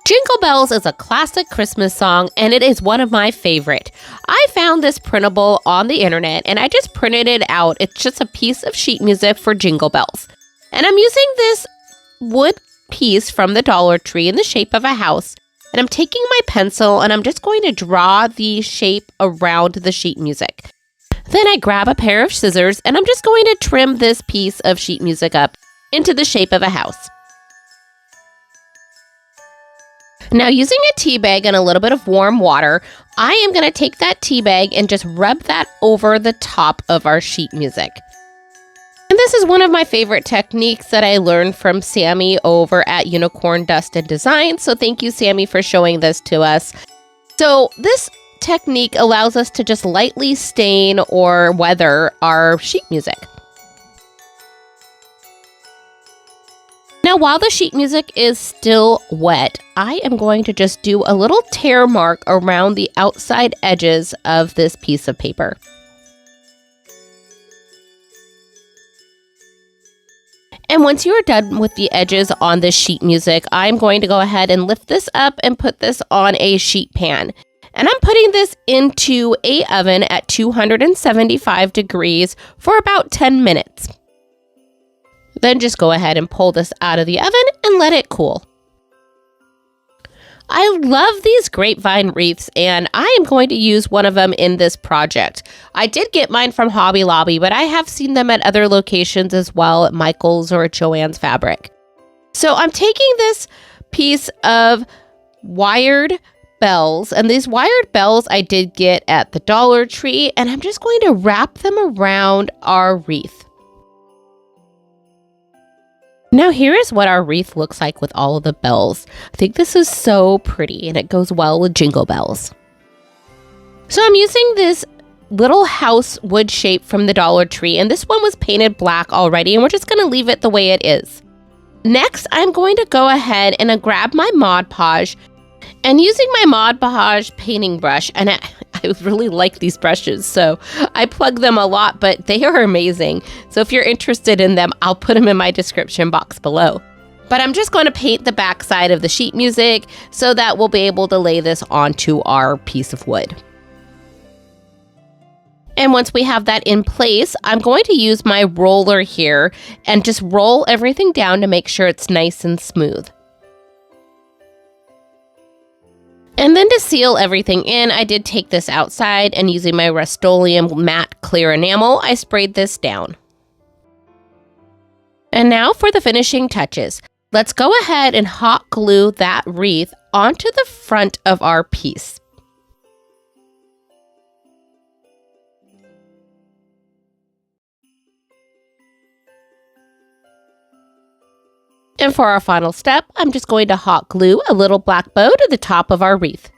Jingle Bells is a classic Christmas song, and it is one of my favorite. I found this printable on the internet, and I just printed it out. It's just a piece of sheet music for Jingle Bells. And I'm using this wood piece from the Dollar Tree in the shape of a house. And I'm taking my pencil, and I'm just going to draw the shape around the sheet music. Then I grab a pair of scissors, and I'm just going to trim this piece of sheet music up into the shape of a house. Now, using a tea bag and a little bit of warm water, I am going to take that tea bag and just rub that over the top of our sheet music. And this is one of my favorite techniques that I learned from Sammy over at Unicorn Dust and Design. So thank you, Sammy, for showing this to us. So this technique allows us to just lightly stain or weather our sheet music. Now, while the sheet music is still wet, I am going to just do a little tear mark around the outside edges of this piece of paper. And once you are done with the edges on this sheet music, I'm going to go ahead and lift this up and put this on a sheet pan. And I'm putting this into an oven at 275 degrees for about 10 minutes. Then just go ahead and pull this out of the oven and let it cool. I love these grapevine wreaths, and I am going to use one of them in this project. I did get mine from Hobby Lobby, but I have seen them at other locations as well, at Michael's or at Joann's Fabric. So I'm taking this piece of wired bells, and these wired bells I did get at the Dollar Tree, and I'm just going to wrap them around our wreath. Now here is what our wreath looks like with all of the bells. I think this is so pretty, and it goes well with Jingle Bells. So I'm using this little house wood shape from the Dollar Tree, and this one was painted black already, and we're just going to leave it the way it is. Next, I'm going to go ahead and grab my Mod Podge, and using my Mod Podge painting brush, and I really like these brushes, so I plug them a lot, but they are amazing. So if you're interested in them, I'll put them in my description box below. But I'm just going to paint the back side of the sheet music so that we'll be able to lay this onto our piece of wood. And once we have that in place, I'm going to use my roller here and just roll everything down to make sure it's nice and smooth. And then to seal everything in, I did take this outside, and using my Rust-Oleum matte clear enamel, I sprayed this down. And now for the finishing touches. Let's go ahead and hot glue that wreath onto the front of our piece. And for our final step, I'm just going to hot glue a little black bow to the top of our wreath.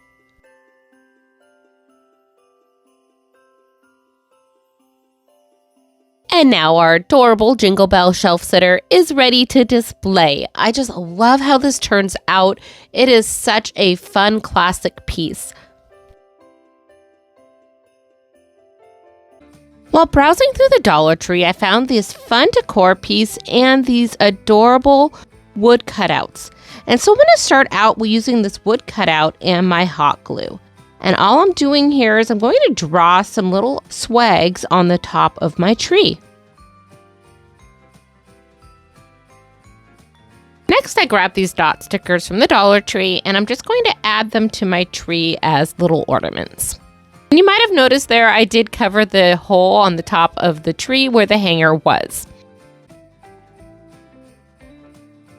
And now our adorable Jingle Bell shelf sitter is ready to display. I just love how this turns out. It is such a fun classic piece. While browsing through the Dollar Tree, I found this fun decor piece and these adorable wood cutouts. And so I'm going to start out with using this wood cutout and my hot glue. And all I'm doing here is I'm going to draw some little swags on the top of my tree. Next, I grab these dot stickers from the Dollar Tree, and I'm just going to add them to my tree as little ornaments. And you might have noticed there I did cover the hole on the top of the tree where the hanger was.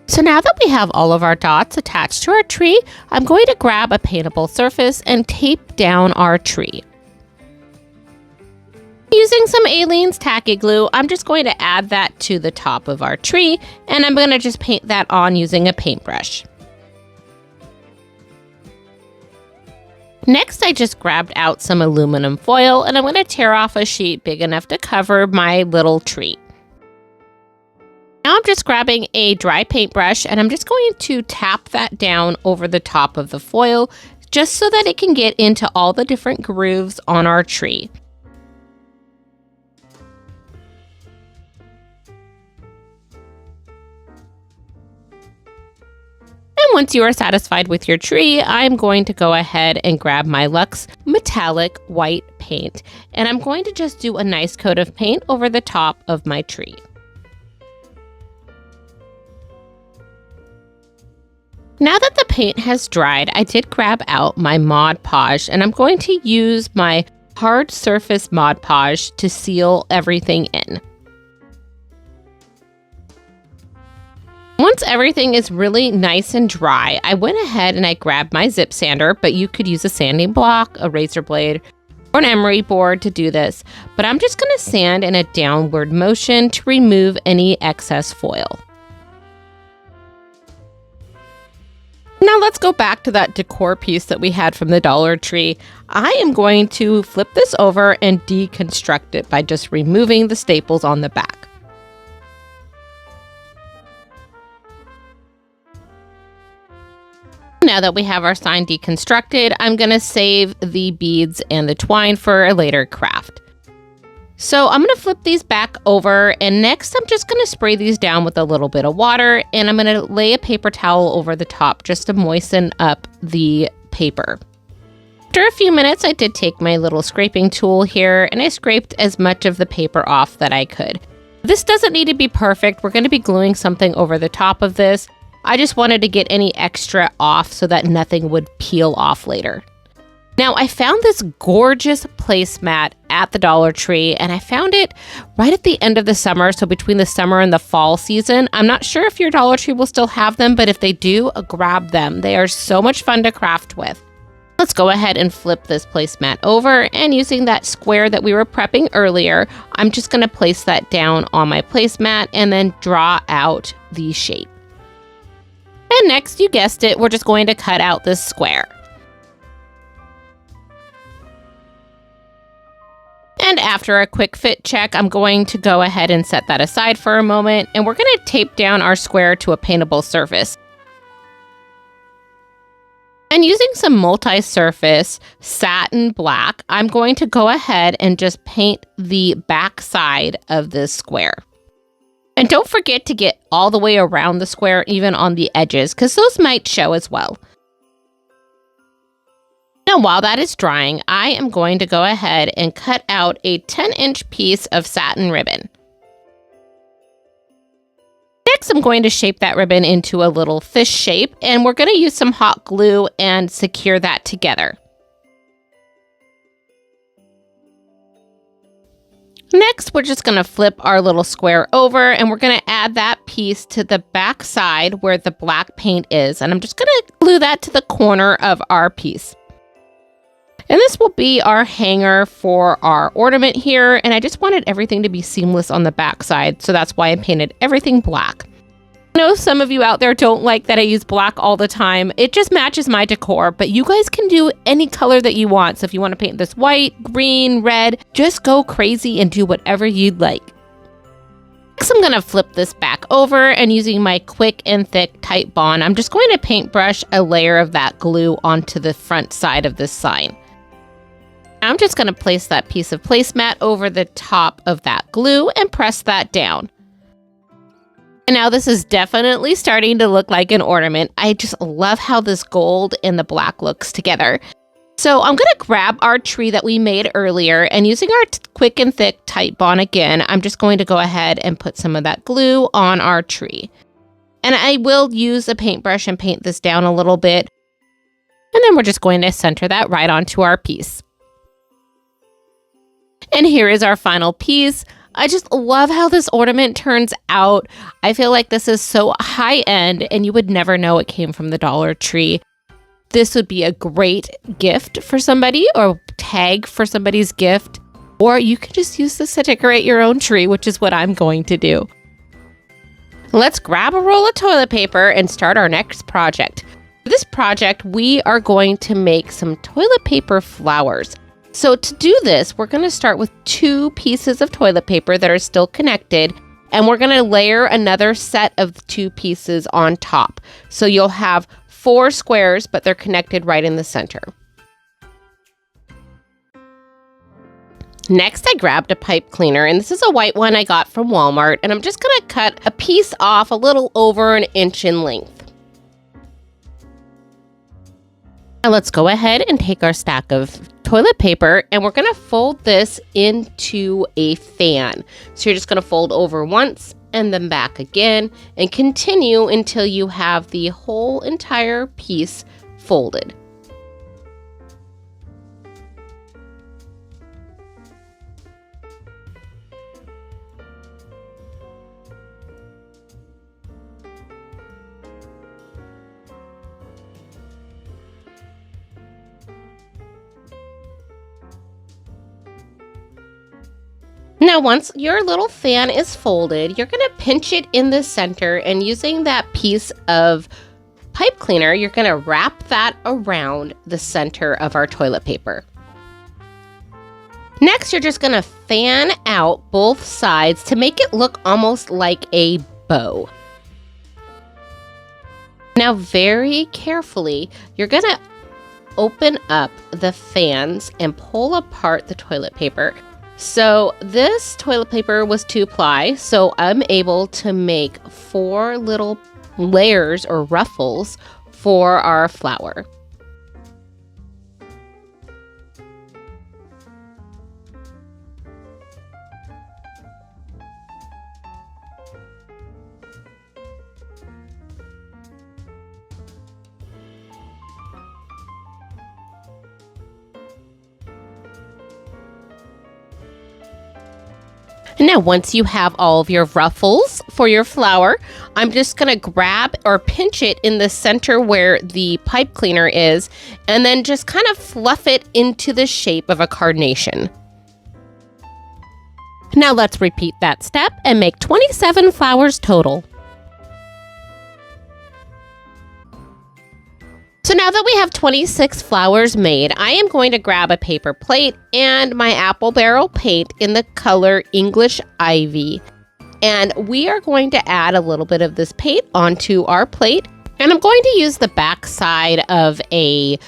So now that we have all of our dots attached to our tree, I'm going to grab a paintable surface and tape down our tree. Using some Aleene's tacky glue, I'm just going to add that to the top of our tree, and I'm going to just paint that on using a paintbrush. Next, I just grabbed out some aluminum foil, and I'm going to tear off a sheet big enough to cover my little tree. Now I'm just grabbing a dry paintbrush, and I'm just going to tap that down over the top of the foil, just so that it can get into all the different grooves on our tree. once you are satisfied with your tree, I'm going to go ahead and grab my Luxe Metallic White paint, and I'm going to just do a nice coat of paint over the top of my tree. Now that the paint has dried, I did grab out my Mod Podge, and I'm going to use my hard surface Mod Podge to seal everything in. Once everything is really nice and dry, I went ahead and I grabbed my zip sander, but you could use a sanding block, a razor blade, or an emery board to do this. But I'm just going to sand in a downward motion to remove any excess foil. Now let's go back to that decor piece that we had from the Dollar Tree. I am going to flip this over and deconstruct it by just removing the staples on the back. Now that we have our sign deconstructed, I'm going to save the beads and the twine for a later craft. So I'm going to flip these back over, and next I'm just going to spray these down with a little bit of water, and I'm going to lay a paper towel over the top just to moisten up the paper. After a few minutes, I did take my little scraping tool here, and I scraped as much of the paper off that I could. This doesn't need to be perfect. We're going to be gluing something over the top of this. I just wanted to get any extra off so that nothing would peel off later. Now, I found this gorgeous placemat at the Dollar Tree, and I found it right at the end of the summer, so between the summer and the fall season. I'm not sure if your Dollar Tree will still have them, but if they do, grab them. They are so much fun to craft with. Let's go ahead and flip this placemat over, and using that square that we were prepping earlier, I'm just going to place that down on my placemat and then draw out the shape. And next, you guessed it, we're just going to cut out this square. And after a quick fit check, I'm going to go ahead and set that aside for a moment, and we're going to tape down our square to a paintable surface. And using some multi-surface satin black, I'm going to go ahead and just paint the back side of this square. And don't forget to get all the way around the square, even on the edges, because those might show as well. Now, while that is drying, I am going to go ahead and cut out a 10-inch piece of satin ribbon. Next, I'm going to shape that ribbon into a little fish shape, and we're going to use some hot glue and secure that together. Next, we're just going to flip our little square over, and we're going to add that piece to the back side where the black paint is, and I'm just going to glue that to the corner of our piece. And this will be our hanger for our ornament here, and I just wanted everything to be seamless on the back side, so that's why I painted everything black. I know some of you out there don't like that I use black all the time. It just matches my decor, but you guys can do any color that you want. So if you want to paint this white, green, red, just go crazy and do whatever you'd like. Next, I'm going to flip this back over, and using my quick and thick tight bond, I'm just going to paintbrush a layer of that glue onto the front side of this sign. I'm just going to place that piece of placemat over the top of that glue and press that down. And now this is definitely starting to look like an ornament. I just love how this gold and the black looks together. So I'm going to grab our tree that we made earlier, and using our quick and thick tight bond again, I'm just going to go ahead and put some of that glue on our tree. And I will use a paintbrush and paint this down a little bit. And then we're just going to center that right onto our piece. And here is our final piece. I just love how this ornament turns out. I feel like this is so high end, and you would never know it came from the Dollar Tree. This would be a great gift for somebody, or tag for somebody's gift. Or you could just use this to decorate your own tree, which is what I'm going to do. Let's grab a roll of toilet paper and start our next project. For this project, we are going to make some toilet paper flowers. So to do this, we're going to start with 2 pieces of toilet paper that are still connected, and we're going to layer another set of 2 pieces on top. So you'll have 4 squares, but they're connected right in the center. Next, I grabbed a pipe cleaner, and this is a white one I got from Walmart, and I'm just going to cut a piece off a little over 1 inch in length. Now let's go ahead and take our stack of toilet paper and we're going to fold this into a fan. So you're just going to fold over once and then back again and continue until you have the whole entire piece folded. Now, once your little fan is folded, you're going to pinch it in the center, and using that piece of pipe cleaner, you're going to wrap that around the center of our toilet paper. Next, you're just going to fan out both sides to make it look almost like a bow. Now, very carefully, you're going to open up the fans and pull apart the toilet paper. So this toilet paper was 2-ply, so I'm able to make 4 little layers or ruffles for our flower. Now, once you have all of your ruffles for your flower, I'm just going to grab or pinch it in the center where the pipe cleaner is, and then just kind of fluff it into the shape of a carnation. Now let's repeat that step and make 27 flowers total. So now that we have 26 flowers made, I am going to grab a paper plate and my apple barrel paint in the color English Ivy. And we are going to add a little bit of this paint onto our plate. And I'm going to use the back side of a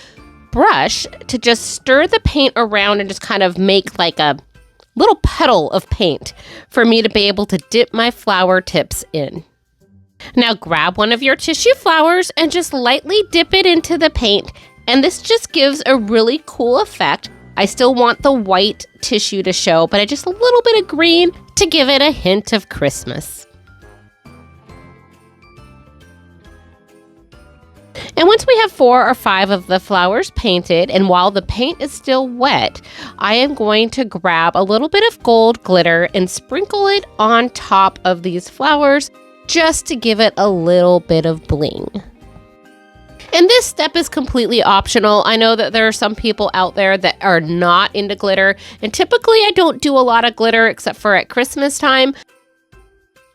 brush to just stir the paint around and just kind of make like a little puddle of paint for me to be able to dip my flower tips in. Now grab one of your tissue flowers and just lightly dip it into the paint, and this just gives a really cool effect. I still want the white tissue to show, but I just a little bit of green to give it a hint of Christmas. And once we have 4 or 5 of the flowers painted, and while the paint is still wet, I am going to grab a little bit of gold glitter and sprinkle it on top of these flowers, just to give it a little bit of bling. And this step is completely optional. I know that there are some people out there that are not into glitter, and typically I don't do a lot of glitter except for at Christmas time.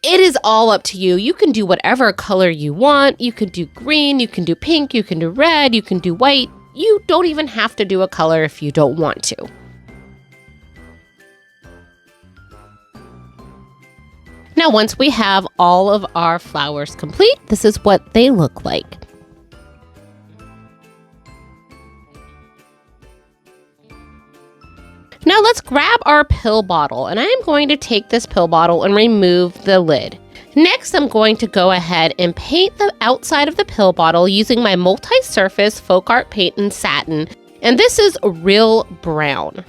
It is all up to you. You can do whatever color you want. You can do green, you can do pink, you can do red, you can do white. You don't even have to do a color if you don't want to. Now, once we have all of our flowers complete, this is what they look like. Now let's grab our pill bottle, and I am going to take this pill bottle and remove the lid. Next, I'm going to go ahead and paint the outside of the pill bottle using my multi-surface folk art paint in satin, and this is real brown.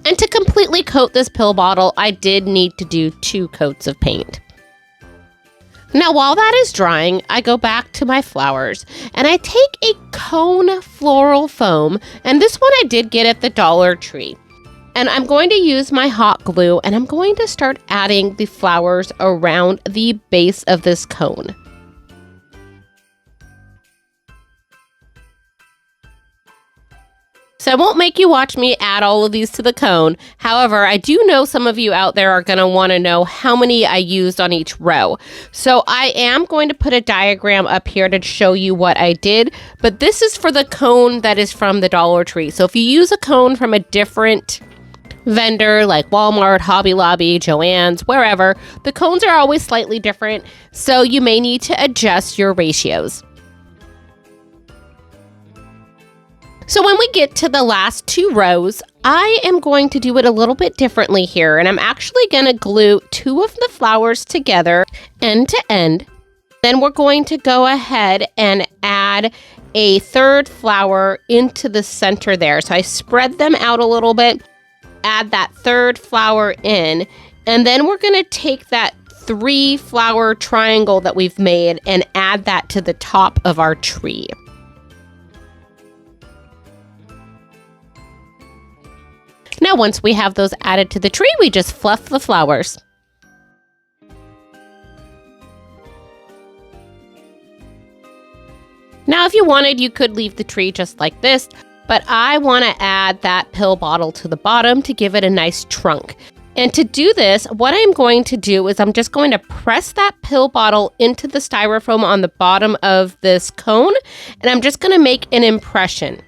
And to completely coat this pill bottle, I did need to do 2 coats of paint. Now, while that is drying, I go back to my flowers and I take a cone floral foam, and this one I did get at the Dollar Tree. And I'm going to use my hot glue, and I'm going to start adding the flowers around the base of this cone. So I won't make you watch me add all of these to the cone. However, I do know some of you out there are going to want to know how many I used on each row. So I am going to put a diagram up here to show you what I did, but this is for the cone that is from the Dollar Tree. So if you use a cone from a different vendor like Walmart, Hobby Lobby, Joann's, wherever, the cones are always slightly different, so you may need to adjust your ratios. So when we get to the last 2 rows, I am going to do it a little bit differently here, and I'm actually going to glue 2 of the flowers together end to end, Then we're going to go ahead and add a third flower into the center there. So I spread them out a little bit, add that third flower in, and then we're going to take that 3-flower triangle that we've made and add that to the top of our tree. Now, once we have those added to the tree, we just fluff the flowers. Now, if you wanted, you could leave the tree just like this, but I want to add that pill bottle to the bottom to give it a nice trunk. And to do this, what I'm going to do is I'm just going to press that pill bottle into the styrofoam on the bottom of this cone, and I'm just going to make an impression.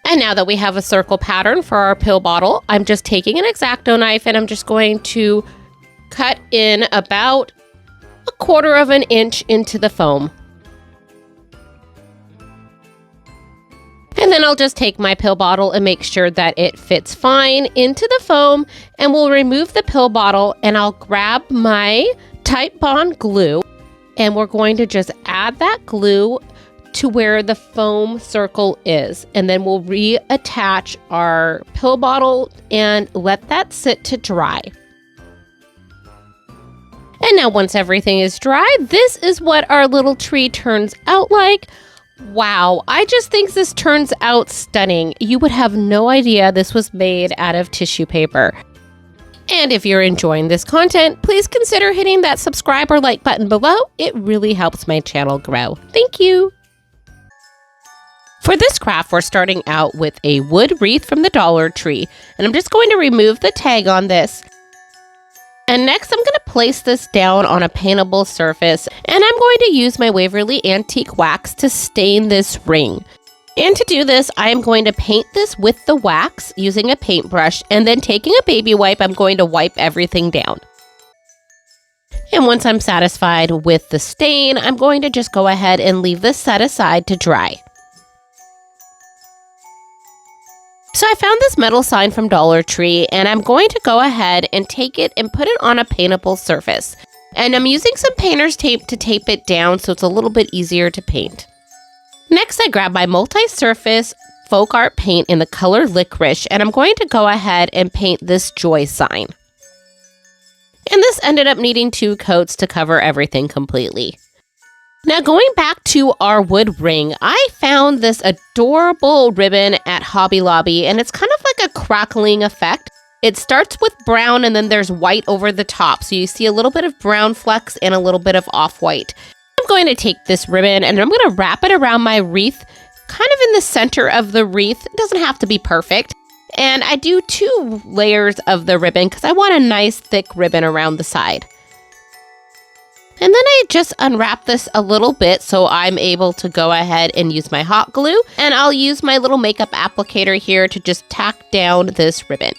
And now that we have a circle pattern for our pill bottle, I'm just taking an X-Acto knife and I'm just going to cut in about 1/4 of an inch into the foam. And then I'll just take my pill bottle and make sure that it fits fine into the foam, and we'll remove the pill bottle and I'll grab my Type Bond glue and we're going to just add that glue to where the foam circle is. And then we'll reattach our pill bottle and let that sit to dry. And now once everything is dry, this is what our little tree turns out like. Wow, I just think this turns out stunning. You would have no idea this was made out of tissue paper. And if you're enjoying this content, please consider hitting that subscribe or like button below. It really helps my channel grow. Thank you. For this craft, we're starting out with a wood wreath from the Dollar Tree, and I'm just going to remove the tag on this. And next, I'm going to place this down on a paintable surface, and I'm going to use my Waverly Antique Wax to stain this ring. And to do this, I am going to paint this with the wax using a paintbrush, and then taking a baby wipe, I'm going to wipe everything down. And once I'm satisfied with the stain, I'm going to just go ahead and leave this set aside to dry. So I found this metal sign from Dollar Tree, and I'm going to go ahead and take it and put it on a paintable surface. And I'm using some painter's tape to tape it down so it's a little bit easier to paint. Next, I grab my multi-surface folk art paint in the color Licorice, and I'm going to go ahead and paint this Joy sign. And this ended up needing 2 coats to cover everything completely. Now, going back to our wood ring, I found this adorable ribbon at Hobby Lobby, and it's kind of like a crackling effect. It starts with brown and then there's white over the top. So you see a little bit of brown flecks and a little bit of off-white. I'm going to take this ribbon and I'm going to wrap it around my wreath, kind of in the center of the wreath. It doesn't have to be perfect. And I do 2 layers of the ribbon because I want a nice thick ribbon around the side. And then I just unwrap this a little bit so I'm able to go ahead and use my hot glue. And I'll use my little makeup applicator here to just tack down this ribbon.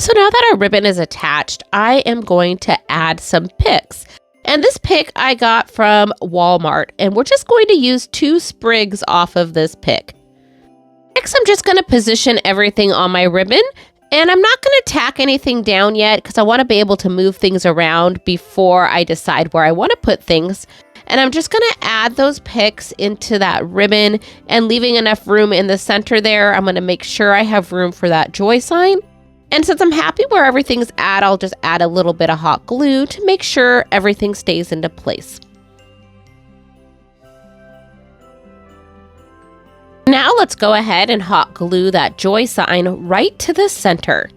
So now that our ribbon is attached, I am going to add some picks. And this pick I got from Walmart, and we're just going to use 2 sprigs off of this pick. Next, I'm just going to position everything on my ribbon, and I'm not going to tack anything down yet because I want to be able to move things around before I decide where I want to put things. And I'm just going to add those picks into that ribbon and leaving enough room in the center there. I'm going to make sure I have room for that joy sign. And since I'm happy where everything's at, I'll just add a little bit of hot glue to make sure everything stays into place. Now let's go ahead and hot glue that joy sign right to the center.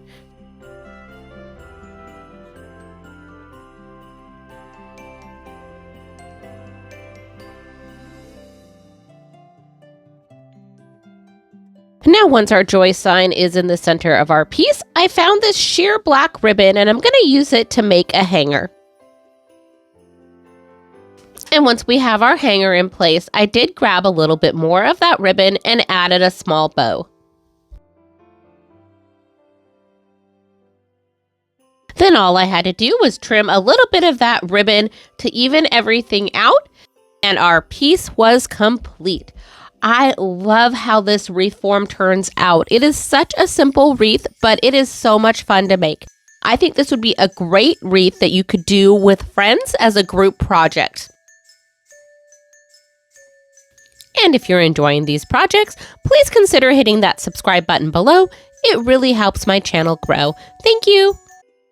Now, once our joy sign is in the center of our piece, I found this sheer black ribbon and I'm going to use it to make a hanger. And once we have our hanger in place, I did grab a little bit more of that ribbon and added a small bow. Then all I had to do was trim a little bit of that ribbon to even everything out, and our piece was complete. I love how this wreath form turns out. It is such a simple wreath, but it is so much fun to make. I think this would be a great wreath that you could do with friends as a group project. And if you're enjoying these projects, please consider hitting that subscribe button below. It really helps my channel grow. Thank you.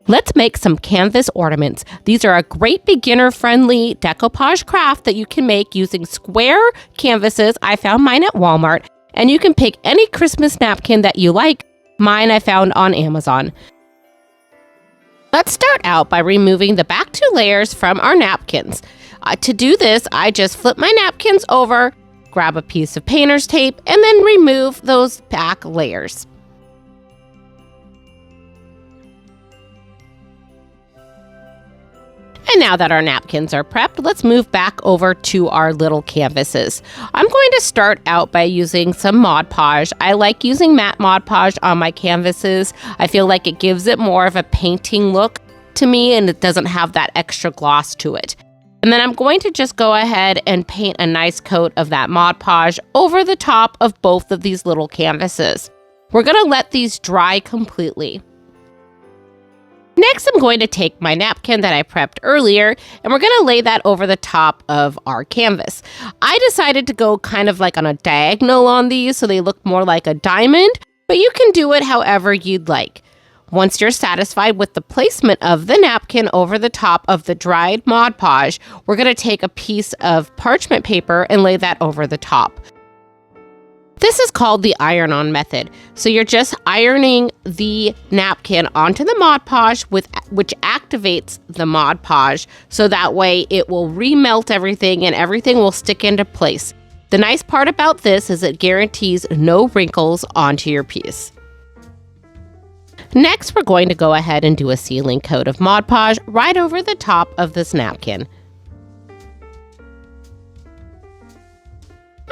Let's make some canvas ornaments. These are a great beginner-friendly decoupage craft that you can make using square canvases. I found mine at Walmart, and you can pick any Christmas napkin that you like. Mine I found on Amazon. Let's start out by removing the back two layers from our napkins. To do this, I just flip my napkins over, grab a piece of painter's tape, and then remove those back layers. And now that our napkins are prepped, let's move back over to our little canvases. I'm going to start out by using some Mod Podge. I like using matte Mod Podge on my canvases. I feel like it gives it more of a painting look to me, and it doesn't have that extra gloss to it. And then I'm going to just go ahead and paint a nice coat of that Mod Podge over the top of both of these little canvases. We're going to let these dry completely. Next, I'm going to take my napkin that I prepped earlier, and we're going to lay that over the top of our canvas. I decided to go kind of like on a diagonal on these so they look more like a diamond, but you can do it however you'd like. Once you're satisfied with the placement of the napkin over the top of the dried Mod Podge, we're going to take a piece of parchment paper and lay that over the top. This is called the iron-on method. So you're just ironing the napkin onto the Mod Podge, which activates the Mod Podge, so that way it will remelt everything and everything will stick into place. The nice part about this is it guarantees no wrinkles onto your piece. Next, we're going to go ahead and do a sealing coat of Mod Podge right over the top of this napkin.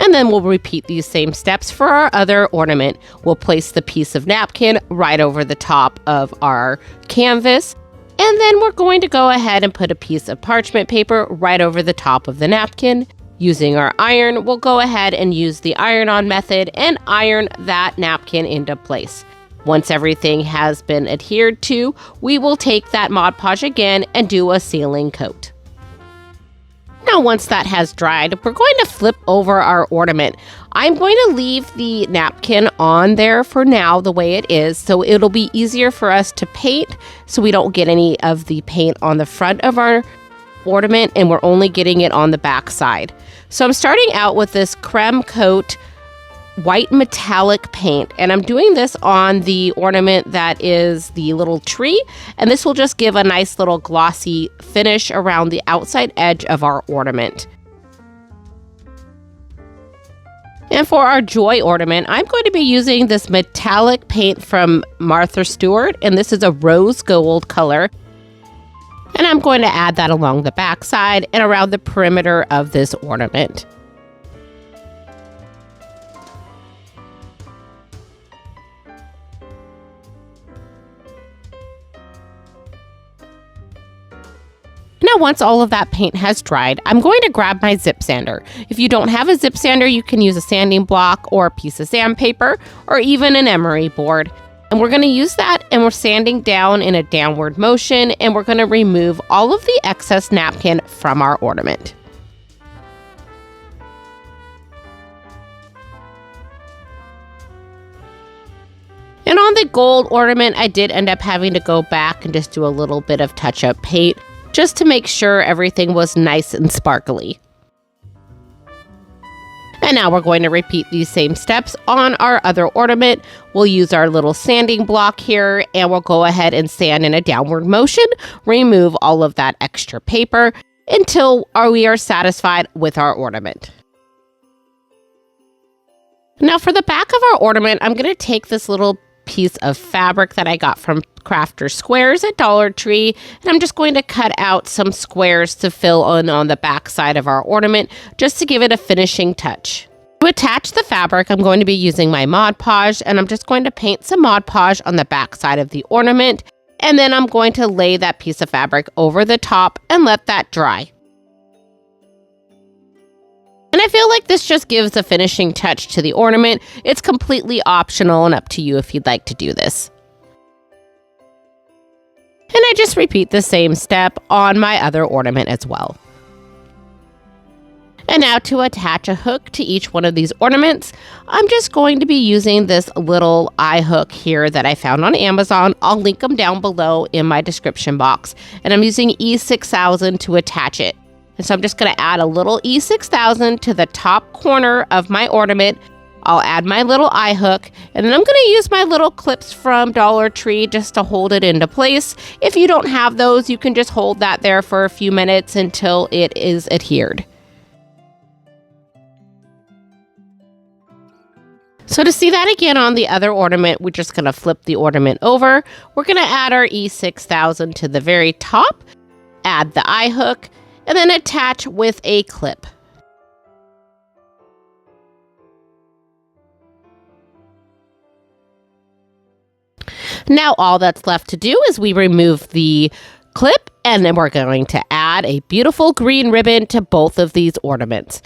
And then we'll repeat these same steps for our other ornament. We'll place the piece of napkin right over the top of our canvas. And then we're going to go ahead and put a piece of parchment paper right over the top of the napkin. Using our iron, we'll go ahead and use the iron-on method and iron that napkin into place. Once everything has been adhered to, we will take that Mod Podge again and do a sealing coat. Now, once that has dried, we're going to flip over our ornament. I'm going to leave the napkin on there for now the way it is, so it'll be easier for us to paint so we don't get any of the paint on the front of our ornament and we're only getting it on the back side. So I'm starting out with this creme coat white metallic paint, and I'm doing this on the ornament that is the little tree, and this will just give a nice little glossy finish around the outside edge of our ornament. And for our Joy ornament, I'm going to be using this metallic paint from Martha Stewart, and this is a rose gold color. And I'm going to add that along the back side and around the perimeter of this ornament. Now, once all of that paint has dried, I'm going to grab my zip sander. If you don't have a zip sander, you can use a sanding block or a piece of sandpaper or even an emery board. And we're going to use that, and we're sanding down in a downward motion, and we're going to remove all of the excess napkin from our ornament. And on the gold ornament, I did end up having to go back and just do a little bit of touch-up paint, just to make sure everything was nice and sparkly. And now we're going to repeat these same steps on our other ornament. We'll use our little sanding block here, and we'll go ahead and sand in a downward motion, remove all of that extra paper until we are satisfied with our ornament. Now for the back of our ornament, I'm going to take this little piece of fabric that I got from Crafter Squares at Dollar Tree, and I'm just going to cut out some squares to fill in on the back side of our ornament just to give it a finishing touch. To attach the fabric, I'm going to be using my Mod Podge, and I'm just going to paint some Mod Podge on the back side of the ornament, and then I'm going to lay that piece of fabric over the top and let that dry. And I feel like this just gives a finishing touch to the ornament. It's completely optional and up to you if you'd like to do this. And I just repeat the same step on my other ornament as well. And now to attach a hook to each one of these ornaments, I'm just going to be using this little eye hook here that I found on Amazon. I'll link them down below in my description box. And I'm using E6000 to attach it. And so I'm just going to add a little E6000 to the top corner of my ornament. I'll add my little eye hook, and then I'm going to use my little clips from Dollar Tree just to hold it into place. If you don't have those, you can just hold that there for a few minutes until it is adhered. So to see that again on the other ornament, we're just going to flip the ornament over. We're going to add our E6000 to the very top, add the eye hook, and then attach with a clip. Now all that's left to do is we remove the clip, and then we're going to add a beautiful green ribbon to both of these ornaments.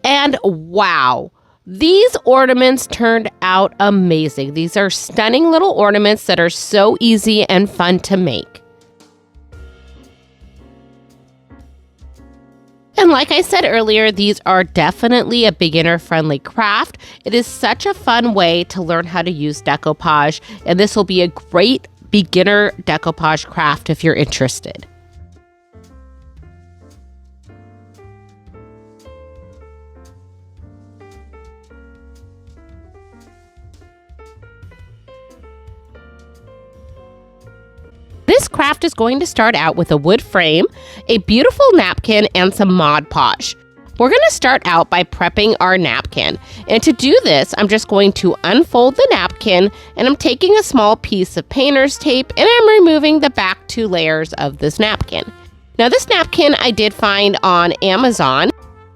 And wow! These ornaments turned out amazing. These are stunning little ornaments that are so easy and fun to make. And like I said earlier, these are definitely a beginner-friendly craft. It is such a fun way to learn how to use decoupage, and this will be a great beginner decoupage craft if you're interested. This craft is going to start out with a wood frame, a beautiful napkin, and some Mod Podge. We're going to start out by prepping our napkin. And to do this, I'm just going to unfold the napkin, and I'm taking a small piece of painter's tape, and I'm removing the back 2 layers of this napkin. Now this napkin I did find on Amazon,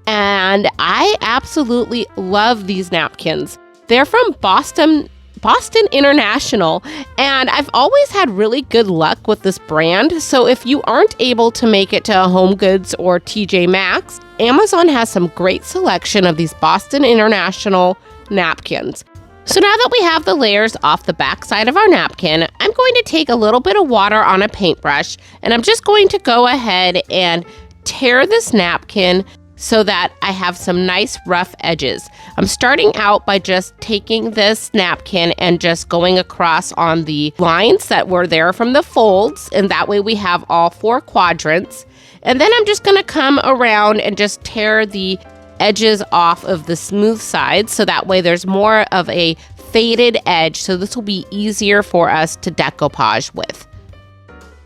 and I absolutely love these napkins. They're from Boston International, and I've always had really good luck with this brand. So if you aren't able to make it to Home Goods or TJ Maxx, Amazon has some great selection of these Boston International napkins. So now that we have the layers off the back side of our napkin, I'm going to take a little bit of water on a paintbrush, and I'm just going to go ahead and tear this napkin so that I have some nice rough edges. I'm starting out by just taking this napkin and just going across on the lines that were there from the folds, and that way we have all 4 quadrants. And then I'm just gonna come around and just tear the edges off of the smooth sides, so that way there's more of a faded edge, so this will be easier for us to decoupage with.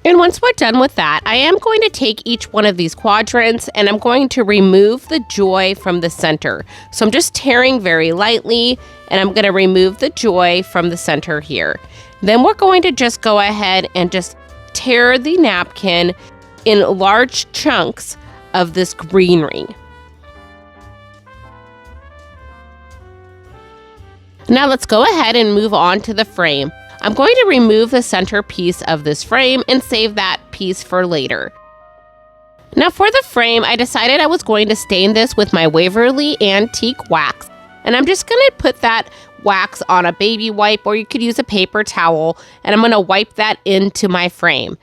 And once we're done with that, I am going to take each one of these quadrants, and I'm going to remove the joy from the center. So I'm just tearing very lightly, and I'm going to remove the joy from the center here. Then we're going to just go ahead and just tear the napkin in large chunks of this greenery. Now let's go ahead and move on to the frame. I'm going to remove the center piece of this frame and save that piece for later. Now for the frame, I decided I was going to stain this with my Waverly Antique Wax. And I'm just going to put that wax on a baby wipe, or you could use a paper towel, and I'm going to wipe that into my frame.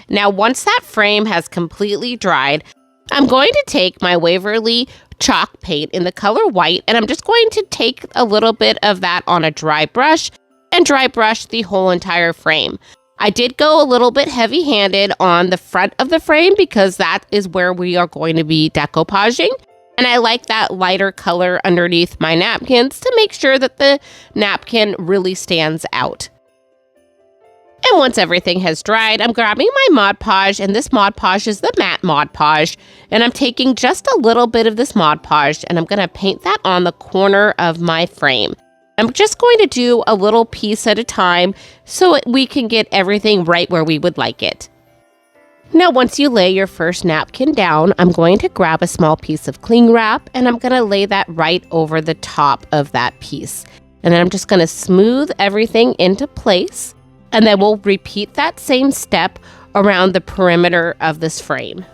Now once that frame has completely dried, I'm going to take my Waverly chalk paint in the color white, and I'm just going to take a little bit of that on a dry brush and dry brush the whole entire frame. I did go a little bit heavy-handed on the front of the frame because that is where we are going to be decoupaging. And I like that lighter color underneath my napkins to make sure that the napkin really stands out. And once everything has dried, I'm grabbing my Mod Podge, and this Mod Podge is the matte Mod Podge. And I'm taking just a little bit of this Mod Podge, and I'm going to paint that on the corner of my frame. I'm just going to do a little piece at a time so we can get everything right where we would like it. Now, once you lay your first napkin down, I'm going to grab a small piece of cling wrap and I'm going to lay that right over the top of that piece. And then I'm just going to smooth everything into place. And then we'll repeat that same step around the perimeter of this frame.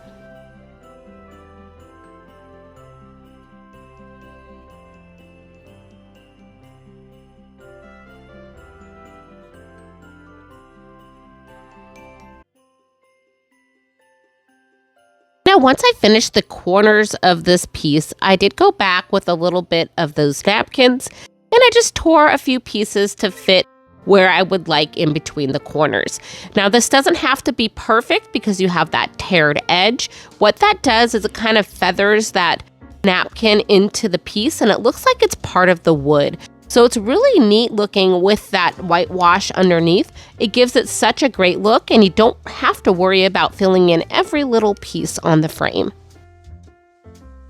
Now, once I finished the corners of this piece, I did go back with a little bit of those napkins, and I just tore a few pieces to fit where I would like in between the corners. Now, this doesn't have to be perfect because you have that teared edge. What that does is it kind of feathers that napkin into the piece, and it looks like it's part of the wood. So it's really neat looking with that whitewash underneath. It gives it such a great look, and you don't have to worry about filling in every little piece on the frame.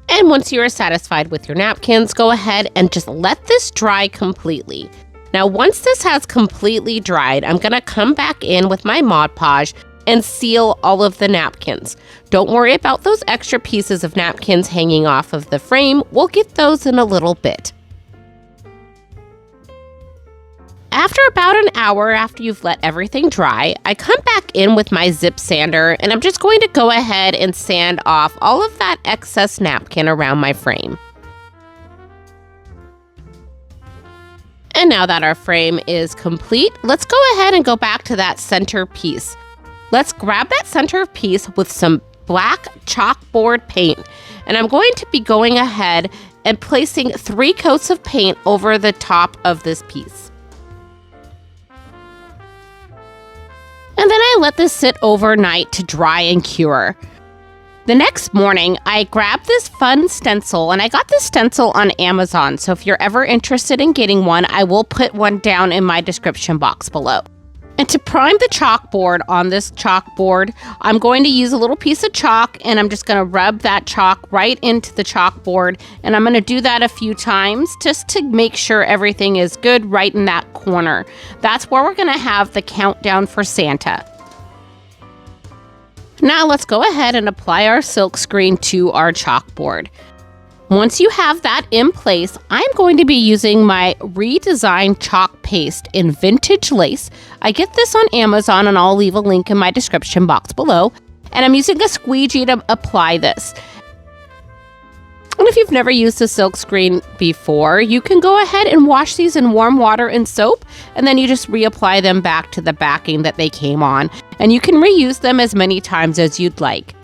And once you are satisfied with your napkins, go ahead and just let this dry completely. Now, once this has completely dried, I'm gonna come back in with my Mod Podge and seal all of the napkins. Don't worry about those extra pieces of napkins hanging off of the frame. We'll get those in a little bit. After about an hour after you've let everything dry, I come back in with my zip sander and I'm just going to go ahead and sand off all of that excess napkin around my frame. And now that our frame is complete, let's go ahead and go back to that center piece. Let's grab that center piece with some black chalkboard paint, and I'm going to be going ahead and placing 3 coats of paint over the top of this piece. And then I let this sit overnight to dry and cure. The next morning, I grabbed this fun stencil, and I got this stencil on Amazon, so if you're ever interested in getting one, I will put one down in my description box below. And to prime the chalkboard on this chalkboard, I'm going to use a little piece of chalk, and I'm just going to rub that chalk right into the chalkboard, and I'm going to do that a few times just to make sure everything is good right in that corner. That's where we're going to have the countdown for Santa. Now let's go ahead and apply our silk screen to our chalkboard. Once you have that in place, I'm going to be using my redesigned chalk paste in vintage lace. I get this on Amazon, and I'll leave a link in my description box below. And I'm using a squeegee to apply this. And if you've never used a silk screen before, you can go ahead and wash these in warm water and soap, and then you just reapply them back to the backing that they came on. And you can reuse them as many times as you'd like.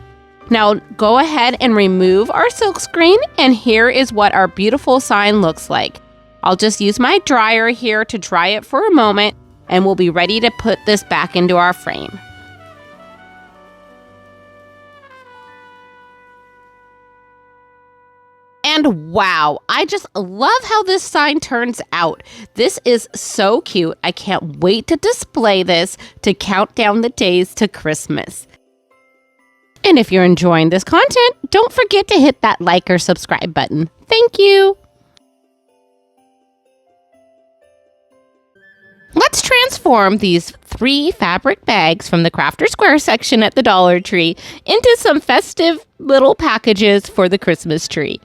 Now go ahead and remove our silk screen, and here is what our beautiful sign looks like. I'll just use my dryer here to dry it for a moment, and we'll be ready to put this back into our frame. And wow, I just love how this sign turns out. This is so cute. I can't wait to display this to count down the days to Christmas. And if you're enjoying this content, don't forget to hit that like or subscribe button. Thank you. Let's transform these 3 fabric bags from the Crafter Square section at the Dollar Tree into some festive little packages for the Christmas tree.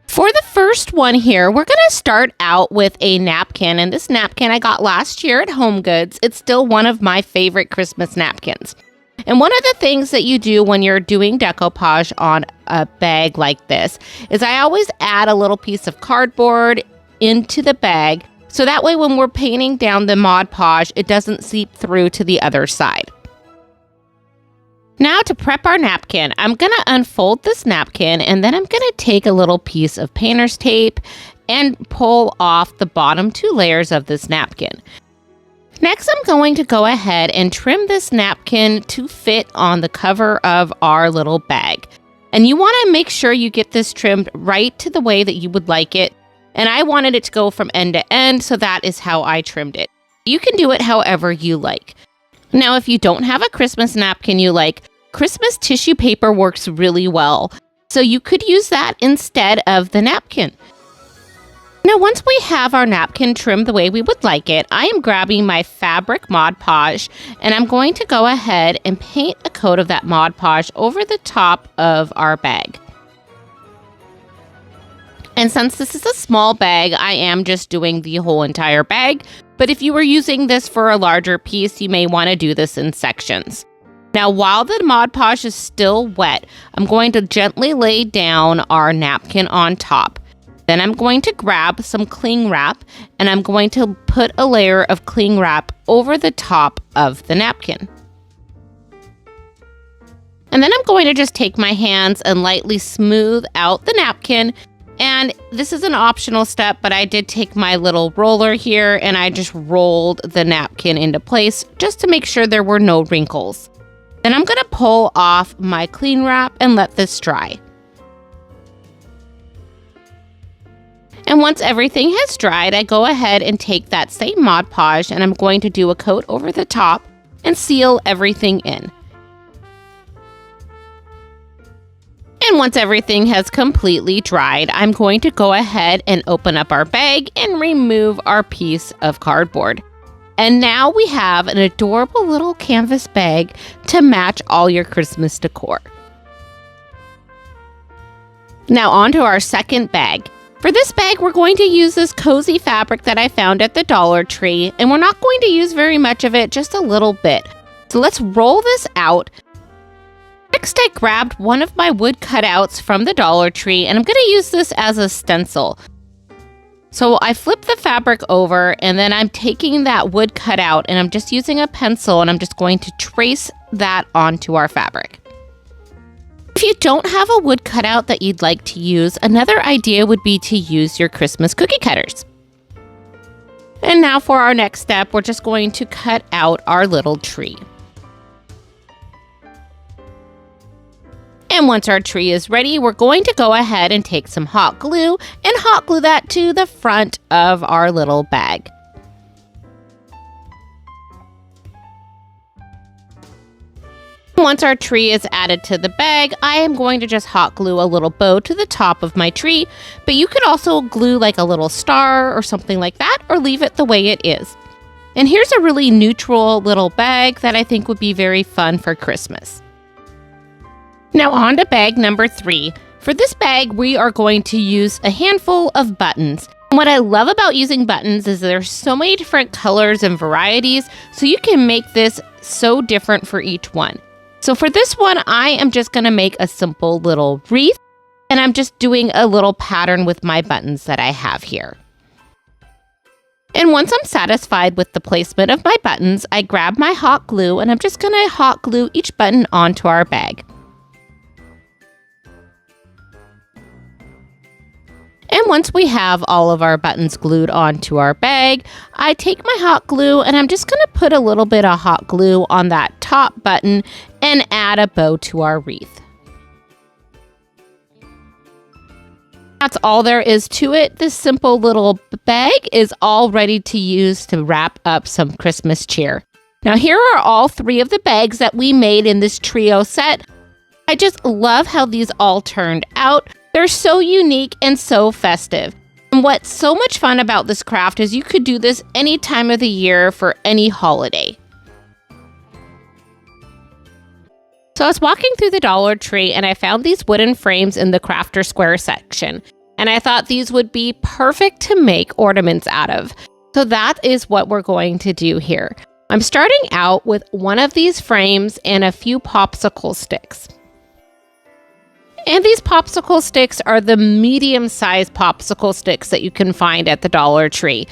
For the first one here, we're going to start out with a napkin, and this napkin I got last year at Home Goods. It's still one of my favorite Christmas napkins. And one of the things that you do when you're doing decoupage on a bag like this is I always add a little piece of cardboard into the bag, so that way when we're painting down the Mod Podge, it doesn't seep through to the other side. Now to prep our napkin, I'm going to unfold this napkin, and then I'm going to take a little piece of painter's tape and pull off the bottom 2 layers of this napkin. Next, I'm going to go ahead and trim this napkin to fit on the cover of our little bag. And you want to make sure you get this trimmed right to the way that you would like it. And I wanted it to go from end to end, so that is how I trimmed it. You can do it however you like. Now, if you don't have a Christmas napkin you like, Christmas tissue paper works really well. So you could use that instead of the napkin. Now, Now, once we have our napkin trimmed the way we would like it, I am grabbing my fabric Mod Podge, and I'm going to go ahead and paint a coat of that Mod Podge over the top of our bag. And since this is a small bag, I am just doing the whole entire bag. But if you were using this for a larger piece, you may want to do this in sections. Now, while the Mod Podge is still wet, I'm going to gently lay down our napkin on top. Then I'm going to grab some cling wrap, and I'm going to put a layer of cling wrap over the top of the napkin. And then I'm going to just take my hands and lightly smooth out the napkin. And this is an optional step, but I did take my little roller here and I just rolled the napkin into place just to make sure there were no wrinkles. Then I'm going to pull off my cling wrap and let this dry. And once everything has dried, I go ahead and take that same Mod Podge and I'm going to do a coat over the top and seal everything in. And once everything has completely dried, I'm going to go ahead and open up our bag and remove our piece of cardboard. And now we have an adorable little canvas bag to match all your Christmas decor. Now on to our second bag. For this bag, we're going to use this cozy fabric that I found at the Dollar Tree, and we're not going to use very much of it, just a little bit. So let's roll this out. Next, I grabbed one of my wood cutouts from the Dollar Tree, and I'm going to use this as a stencil. So I flip the fabric over, and then I'm taking that wood cutout, and I'm just using a pencil, and I'm just going to trace that onto our fabric. If you don't have a wood cutout that you'd like to use, another idea would be to use your Christmas cookie cutters. And now for our next step, we're just going to cut out our little tree. And once our tree is ready, we're going to go ahead and take some hot glue and hot glue that to the front of our little bag. Once our tree is added to the bag, I am going to just hot glue a little bow to the top of my tree, but you could also glue like a little star or something like that, or leave it the way it is. And here's a really neutral little bag that I think would be very fun for Christmas. Now on to bag number 3. For this bag, we are going to use a handful of buttons. And what I love about using buttons is there's so many different colors and varieties, so you can make this so different for each one. So for this one, I am just going to make a simple little wreath, and I'm just doing a little pattern with my buttons that I have here. And once I'm satisfied with the placement of my buttons, I grab my hot glue, and I'm just going to hot glue each button onto our bag. And once we have all of our buttons glued onto our bag, I take my hot glue and I'm just going to put a little bit of hot glue on that top button and add a bow to our wreath. That's all there is to it. This simple little bag is all ready to use to wrap up some Christmas cheer. Now here are all 3 of the bags that we made in this trio set. I just love how these all turned out. They're so unique and so festive. And what's so much fun about this craft is you could do this any time of the year for any holiday. So I was walking through the Dollar Tree and I found these wooden frames in the Crafter Square section. And I thought these would be perfect to make ornaments out of. So that is what we're going to do here. I'm starting out with one of these frames and a few popsicle sticks. And these popsicle sticks are the medium-sized popsicle sticks that you can find at the Dollar Tree.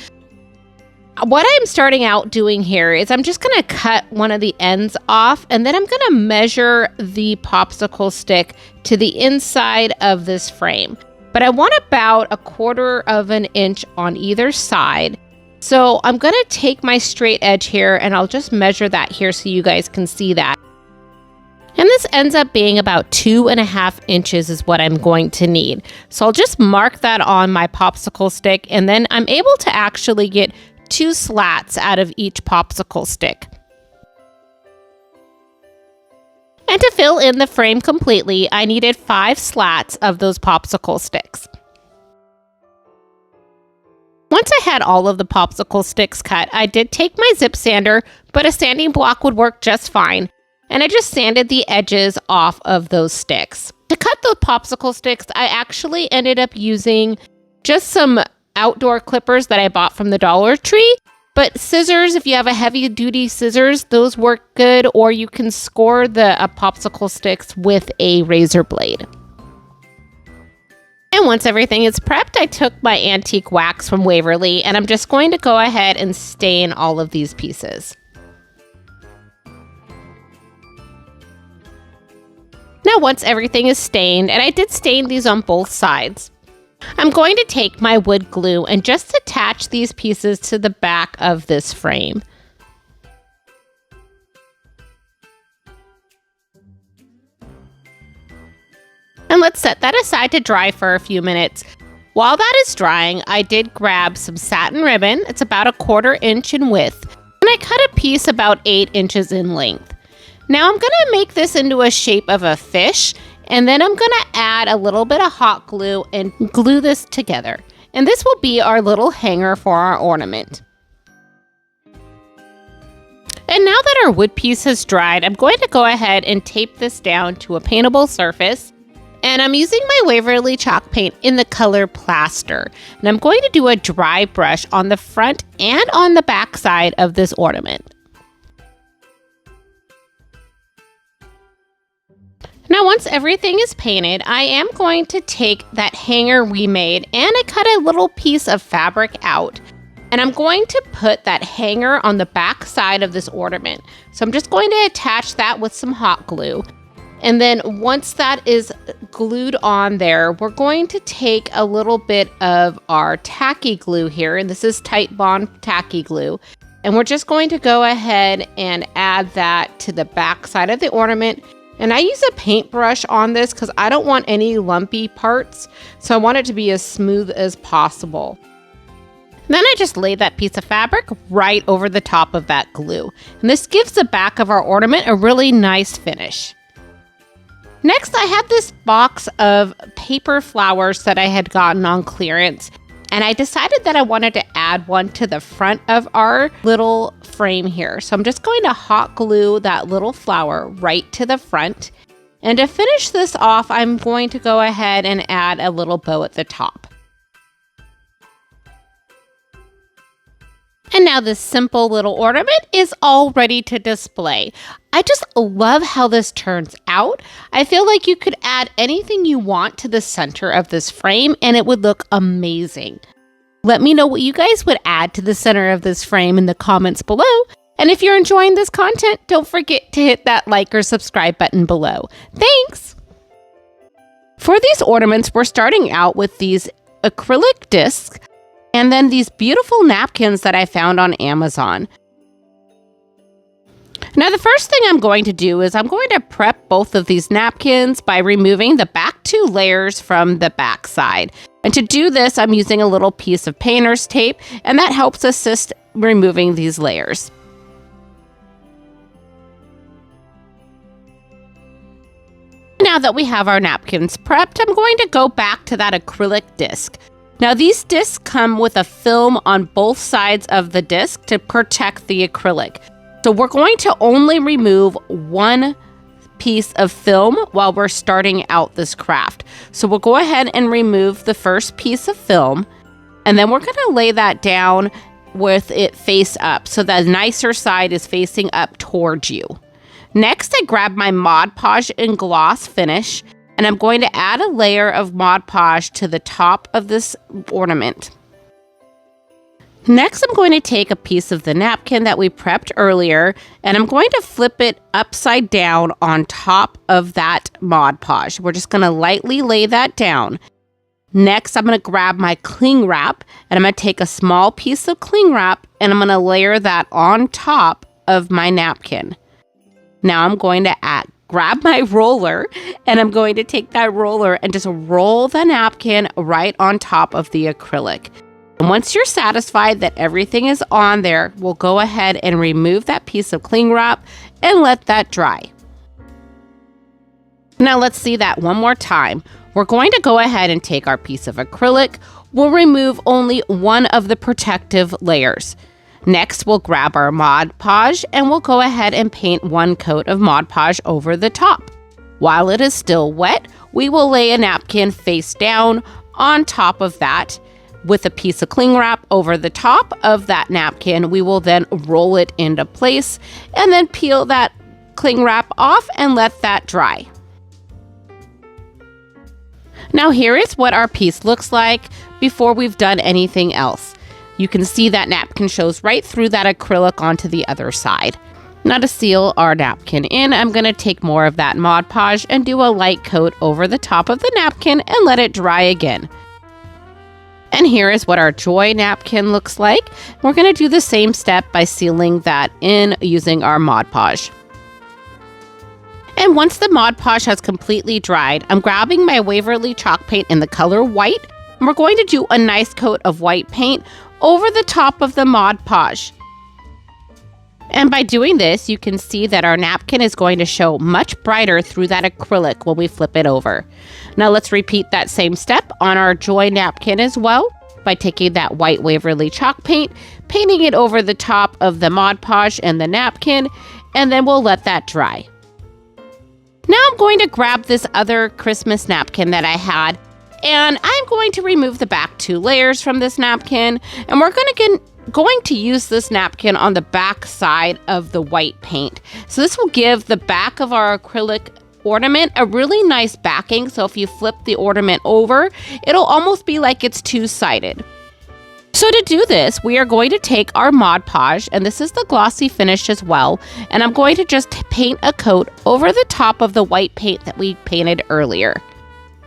What I'm starting out doing here is I'm just going to cut one of the ends off, and then I'm going to measure the popsicle stick to the inside of this frame. But I want about 1/4 of an inch on either side. So I'm going to take my straight edge here, and I'll just measure that here so you guys can see that. And this ends up being about 2.5 inches is what I'm going to need. So I'll just mark that on my popsicle stick, and then I'm able to actually get 2 slats out of each popsicle stick. And to fill in the frame completely, I needed 5 slats of those popsicle sticks. Once I had all of the popsicle sticks cut, I did take my zip sander, but a sanding block would work just fine. And I just sanded the edges off of those sticks. To cut the popsicle sticks, I actually ended up using just some outdoor clippers that I bought from the Dollar Tree. But scissors, if you have a heavy duty scissors, those work good, or you can score the popsicle sticks with a razor blade. And once everything is prepped, I took my antique wax from Waverly, and I'm just going to go ahead and stain all of these pieces. Now, once everything is stained, and I did stain these on both sides, I'm going to take my wood glue and just attach these pieces to the back of this frame. And let's set that aside to dry for a few minutes. While that is drying, I did grab some satin ribbon. It's about 1/4 inch in width, and I cut a piece about 8 inches in length. Now I'm gonna make this into a shape of a fish, and then I'm gonna add a little bit of hot glue and glue this together. And this will be our little hanger for our ornament. And now that our wood piece has dried, I'm going to go ahead and tape this down to a paintable surface. And I'm using my Waverly chalk paint in the color Plaster. And I'm going to do a dry brush on the front and on the back side of this ornament. Now, once everything is painted, I am going to take that hanger we made, and I cut a little piece of fabric out. And I'm going to put that hanger on the back side of this ornament. So I'm just going to attach that with some hot glue. And then once that is glued on there, we're going to take a little bit of our tacky glue here. And this is Tight Bond tacky glue. And we're just going to go ahead and add that to the back side of the ornament. And I use a paintbrush on this because I don't want any lumpy parts. So I want it to be as smooth as possible. Then I just lay that piece of fabric right over the top of that glue. And this gives the back of our ornament a really nice finish. Next, I have this box of paper flowers that I had gotten on clearance. And I decided that I wanted to add one to the front of our little frame here. So I'm just going to hot glue that little flower right to the front. And to finish this off, I'm going to go ahead and add a little bow at the top. And now this simple little ornament is all ready to display. I just love how this turns out. I feel like you could add anything you want to the center of this frame and it would look amazing. Let me know what you guys would add to the center of this frame in the comments below. And if you're enjoying this content, don't forget to hit that like or subscribe button below. Thanks! For these ornaments, we're starting out with these acrylic discs and then these beautiful napkins that I found on Amazon. Now, the first thing I'm going to do is I'm going to prep both of these napkins by removing the back 2 layers from the back side. And to do this, I'm using a little piece of painter's tape, and that helps assist removing these layers. Now that we have our napkins prepped, I'm going to go back to that acrylic disc. Now, these discs come with a film on both sides of the disc to protect the acrylic. So we're going to only remove one piece of film while we're starting out this craft. So we'll go ahead and remove the first piece of film, and then we're going to lay that down with it face up so the nicer side is facing up towards you. Next, I grab my Mod Podge and gloss finish, and I'm going to add a layer of Mod Podge to the top of this ornament. Next, I'm going to take a piece of the napkin that we prepped earlier, and I'm going to flip it upside down on top of that Mod Podge. We're just going to lightly lay that down. Next, I'm going to grab my cling wrap, and I'm going to take a small piece of cling wrap, and I'm going to layer that on top of my napkin. Now I'm going to grab my roller, and I'm going to take that roller and just roll the napkin right on top of the acrylic. And once you're satisfied that everything is on there, we'll go ahead and remove that piece of cling wrap and let that dry. Now let's see that one more time. We're going to go ahead and take our piece of acrylic, we'll remove only one of the protective layers. Next, we'll grab our Mod Podge and we'll go ahead and paint one coat of Mod Podge over the top. While it is still wet, we will lay a napkin face down on top of that. With a piece of cling wrap over the top of that napkin, we will then roll it into place and then peel that cling wrap off and let that dry. Now here is what our piece looks like before we've done anything else. You can see that napkin shows right through that acrylic onto the other side. Now to seal our napkin in, I'm going to take more of that Mod Podge and do a light coat over the top of the napkin and let it dry again. And here is what our Joy napkin looks like. We're going to do the same step by sealing that in using our Mod Podge. And once the Mod Podge has completely dried, I'm grabbing my Waverly chalk paint in the color white, and we're going to do a nice coat of white paint over the top of the Mod Podge. And by doing this, you can see that our napkin is going to show much brighter through that acrylic when we flip it over. Now let's repeat that same step on our Joy napkin as well by taking that white Waverly chalk paint, painting it over the top of the Mod Podge and the napkin, and then we'll let that dry. Now I'm going to grab this other Christmas napkin that I had, and I'm going to remove the back 2 layers from this napkin, and we're going to use this napkin on the back side of the white paint. So this will give the back of our acrylic ornament a really nice backing, so if you flip the ornament over, it'll almost be like it's two-sided. So to do this, we are going to take our Mod Podge, and this is the glossy finish as well, and I'm going to just paint a coat over the top of the white paint that we painted earlier.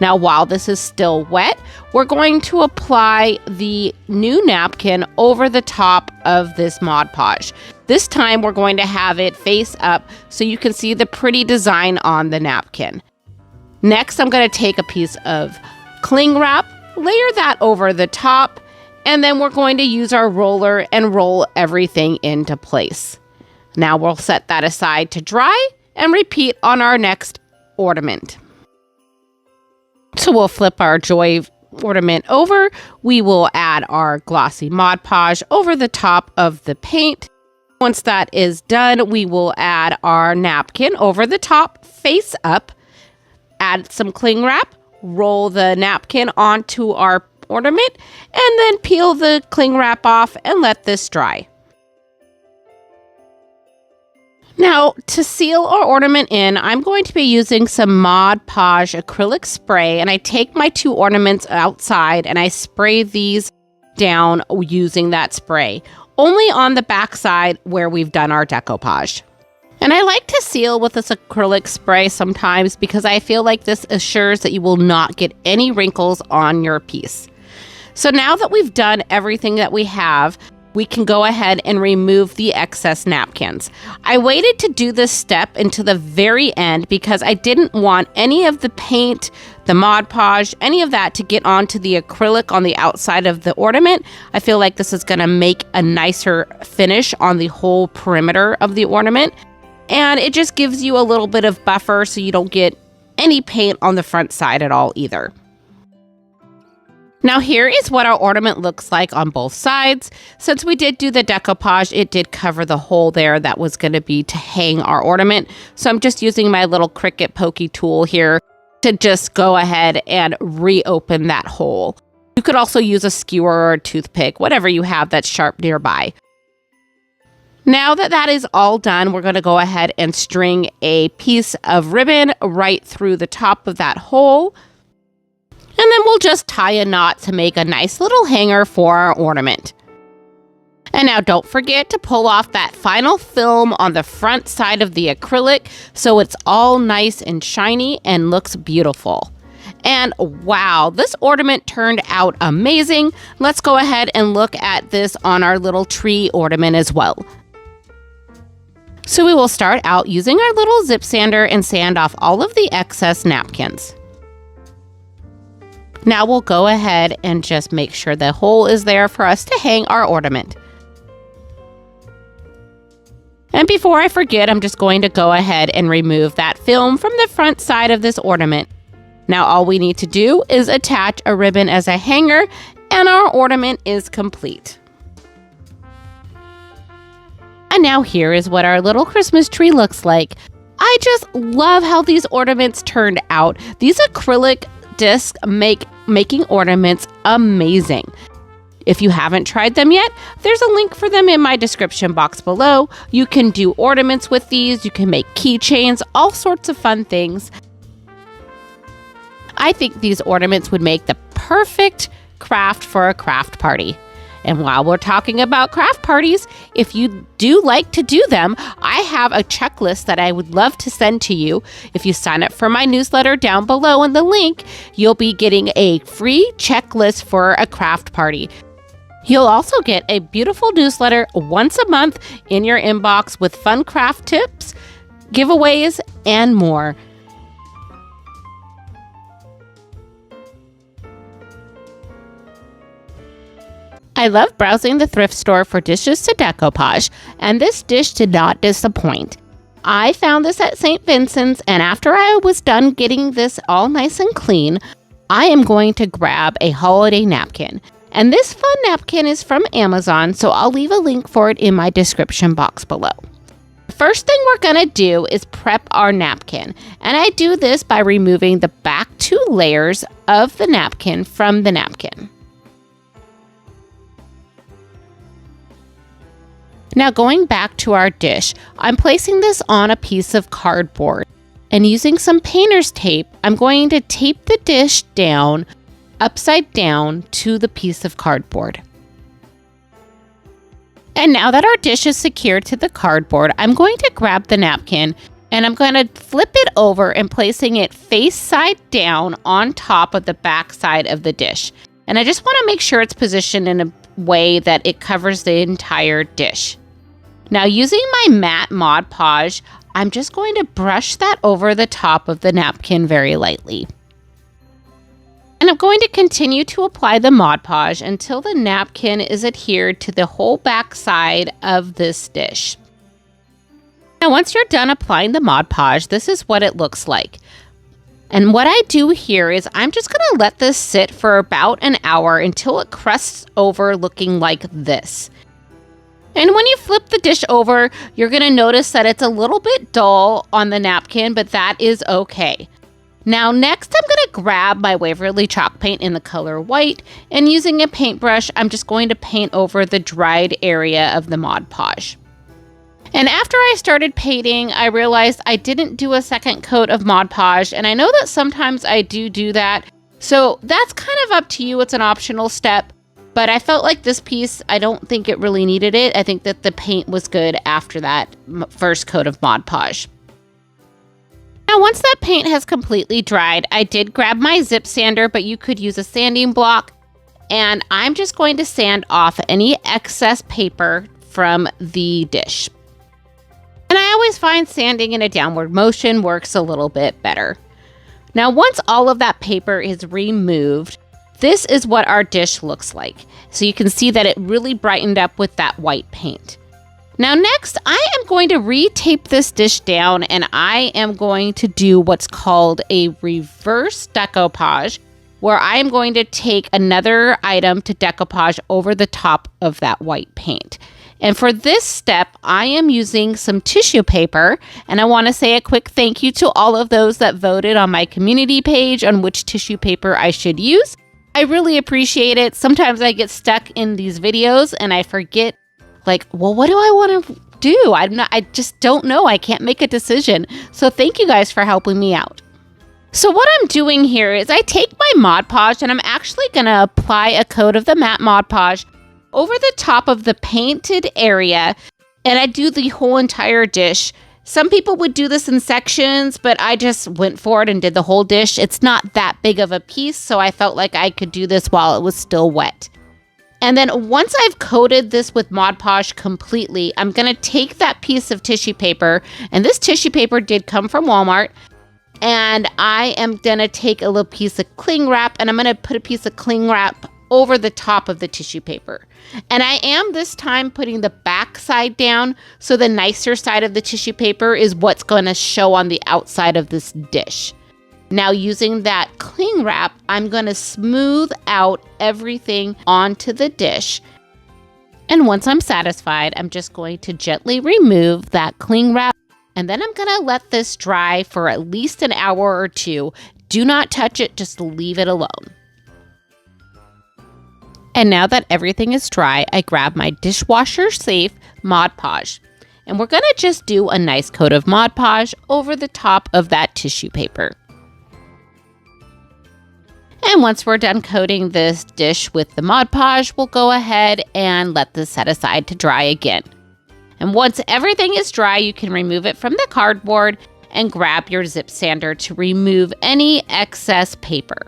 Now, while this is still wet, we're going to apply the new napkin over the top of this Mod Podge. This time, we're going to have it face up so you can see the pretty design on the napkin. Next, I'm going to take a piece of cling wrap, layer that over the top, and then we're going to use our roller and roll everything into place. Now, we'll set that aside to dry and repeat on our next ornament. So we'll flip our Joy ornament over. We will add our glossy Mod Podge over the top of the paint. Once that is done, we will add our napkin over the top, face up, add some cling wrap, roll the napkin onto our ornament, and then peel the cling wrap off and let this dry. Now, to seal our ornament in, I'm going to be using some Mod Podge acrylic spray, and I take my 2 ornaments outside and I spray these down using that spray, only on the back side where we've done our decoupage. And I like to seal with this acrylic spray sometimes because I feel like this assures that you will not get any wrinkles on your piece. So now that we've done everything that we have, we can go ahead and remove the excess napkins. I waited to do this step until the very end because I didn't want any of the paint, the Mod Podge, any of that to get onto the acrylic on the outside of the ornament. I feel like this is going to make a nicer finish on the whole perimeter of the ornament. And it just gives you a little bit of buffer so you don't get any paint on the front side at all either. Now here is what our ornament looks like on both sides. Since we did do the decoupage, it did cover the hole there that was going to be to hang our ornament. So I'm just using my little Cricut pokey tool here to just go ahead and reopen that hole. You could also use a skewer or a toothpick, whatever you have that's sharp nearby. Now that that is all done, we're going to go ahead and string a piece of ribbon right through the top of that hole. And then we'll just tie a knot to make a nice little hanger for our ornament. And now don't forget to pull off that final film on the front side of the acrylic so it's all nice and shiny and looks beautiful. And wow, this ornament turned out amazing. Let's go ahead and look at this on our little tree ornament as well. So we will start out using our little zip sander and sand off all of the excess napkins. Now we'll go ahead and just make sure the hole is there for us to hang our ornament. And before I forget, I'm just going to go ahead and remove that film from the front side of this ornament. Now all we need to do is attach a ribbon as a hanger And our ornament is complete. And now here is what our little Christmas tree looks like. I just love how these ornaments turned out. These acrylic discs making ornaments amazing. If you haven't tried them yet, there's a link for them in my description box below. You can do ornaments with these, you can make keychains, all sorts of fun things. I think these ornaments would make the perfect craft for a craft party. And while we're talking about craft parties, if you do like to do them, I have a checklist that I would love to send to you. If you sign up for my newsletter down below in the link, you'll be getting a free checklist for a craft party. You'll also get a beautiful newsletter once a month in your inbox with fun craft tips, giveaways, and more. I love browsing the thrift store for dishes to decoupage, and this dish did not disappoint. I found this at St. Vincent's, and after I was done getting this all nice and clean, I am going to grab a holiday napkin. And this fun napkin is from Amazon, so I'll leave a link for it in my description box below. The first thing we're going to do is prep our napkin, and I do this by removing the back 2 layers of the napkin from the napkin. Now going back to our dish, I'm placing this on a piece of cardboard, and using some painter's tape, I'm going to tape the dish down upside down to the piece of cardboard. And now that our dish is secured to the cardboard, I'm going to grab the napkin and I'm going to flip it over and placing it face side down on top of the back side of the dish. And I just want to make sure it's positioned in a way that it covers the entire dish. Now using my matte Mod Podge, I'm just going to brush that over the top of the napkin very lightly. And I'm going to continue to apply the Mod Podge until the napkin is adhered to the whole back side of this dish. Now once you're done applying the Mod Podge, this is what it looks like. And what I do here is I'm just going to let this sit for about an hour until it crusts over looking like this. And when you flip the dish over, you're going to notice that it's a little bit dull on the napkin, but that is okay. Now next I'm going to grab my Waverly chalk paint in the color white, and using a paintbrush, I'm just going to paint over the dried area of the Mod Podge. And after I started painting, I realized I didn't do a second coat of Mod Podge, and I know that sometimes I do that. So that's kind of up to you. It's an optional step, but I felt like this piece, I don't think it really needed it. I think that the paint was good after that first coat of Mod Podge. Now once that paint has completely dried, I did grab my zip sander, but you could use a sanding block, and I'm just going to sand off any excess paper from the dish. And I always find sanding in a downward motion works a little bit better. Now, once all of that paper is removed, this is what our dish looks like. So you can see that it really brightened up with that white paint. Now, next, I am going to re-tape this dish down, and I am going to do what's called a reverse decoupage, where I am going to take another item to decoupage over the top of that white paint. And for this step, I am using some tissue paper, and I want to say a quick thank you to all of those that voted on my community page on which tissue paper I should use. I really appreciate it. Sometimes I get stuck in these videos and I forget, like, well, what do I want to do? I just don't know. I can't make a decision. So thank you guys for helping me out. So what I'm doing here is I take my Mod Podge and I'm actually going to apply a coat of the matte Mod Podge over the top of the painted area, and I do the whole entire dish. Some people would do this in sections, but I just went for it and did the whole dish. It's not that big of a piece, so I felt like I could do this while it was still wet. And then once I've coated this with Mod Podge completely, I'm going to take that piece of tissue paper, and this tissue paper did come from Walmart, and I am going to take a little piece of cling wrap, and I'm going to put a piece of cling wrap over the top of the tissue paper. And I am this time putting the back side down, so the nicer side of the tissue paper is what's going to show on the outside of this dish. Now using that cling wrap, I'm going to smooth out everything onto the dish. And once I'm satisfied, I'm just going to gently remove that cling wrap. And then I'm going to let this dry for at least an hour or two. Do not touch it, just leave it alone. And now that everything is dry, I grab my dishwasher safe Mod Podge. And we're going to just do a nice coat of Mod Podge over the top of that tissue paper. And once we're done coating this dish with the Mod Podge, we'll go ahead and let this set aside to dry again. And once everything is dry, you can remove it from the cardboard and grab your zip sander to remove any excess paper.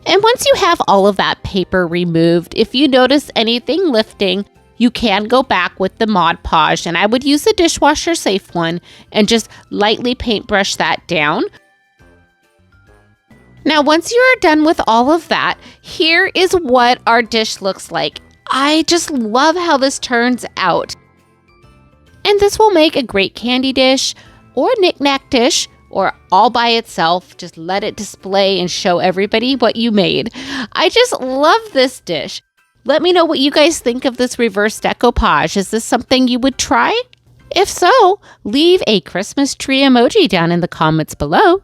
And once you have all of that paper removed, if you notice anything lifting, you can go back with the Mod Podge, and I would use the dishwasher safe one and just lightly paintbrush that down. Now, once you're done with all of that, here is what our dish looks like. I just love how this turns out. And this will make a great candy dish or knick-knack dish, or all by itself. Just let it display and show everybody what you made. I just love this dish. Let me know what you guys think of this reverse decoupage. Is this something you would try? If so, leave a Christmas tree emoji down in the comments below.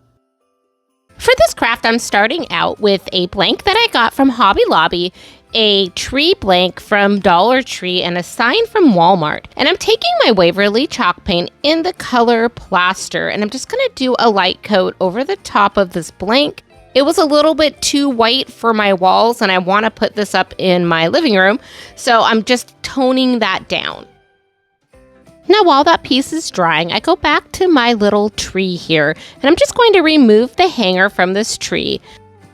For this craft, I'm starting out with a blank that I got from Hobby Lobby, a tree blank from Dollar Tree, and a sign from Walmart. And I'm taking my Waverly chalk paint in the color Plaster, and I'm just going to do a light coat over the top of this blank. It was a little bit too white for my walls, and I want to put this up in my living room, so I'm just toning that down. Now, while that piece is drying, I go back to my little tree here, and I'm just going to remove the hanger from this tree.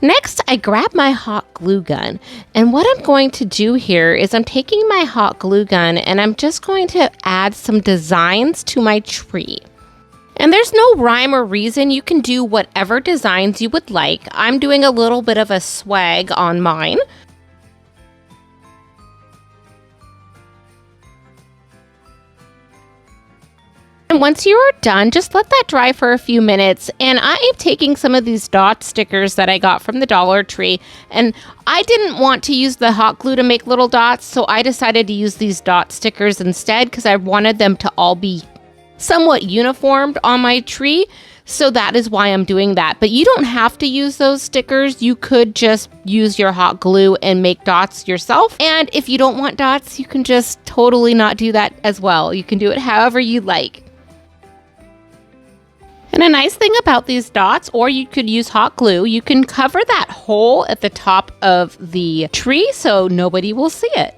Next, I grab my hot glue gun, and what I'm going to do here is I'm taking my hot glue gun and I'm just going to add some designs to my tree. And there's no rhyme or reason. You can do whatever designs you would like. I'm doing a little bit of a swag on mine. And once you are done, just let that dry for a few minutes. And I am taking some of these dot stickers that I got from the Dollar Tree. And I didn't want to use the hot glue to make little dots, so I decided to use these dot stickers instead because I wanted them to all be somewhat uniformed on my tree. So that is why I'm doing that. But you don't have to use those stickers. You could just use your hot glue and make dots yourself. And if you don't want dots, you can just totally not do that as well. You can do it however you like. And a nice thing about these dots, or you could use hot glue, you can cover that hole at the top of the tree so nobody will see it.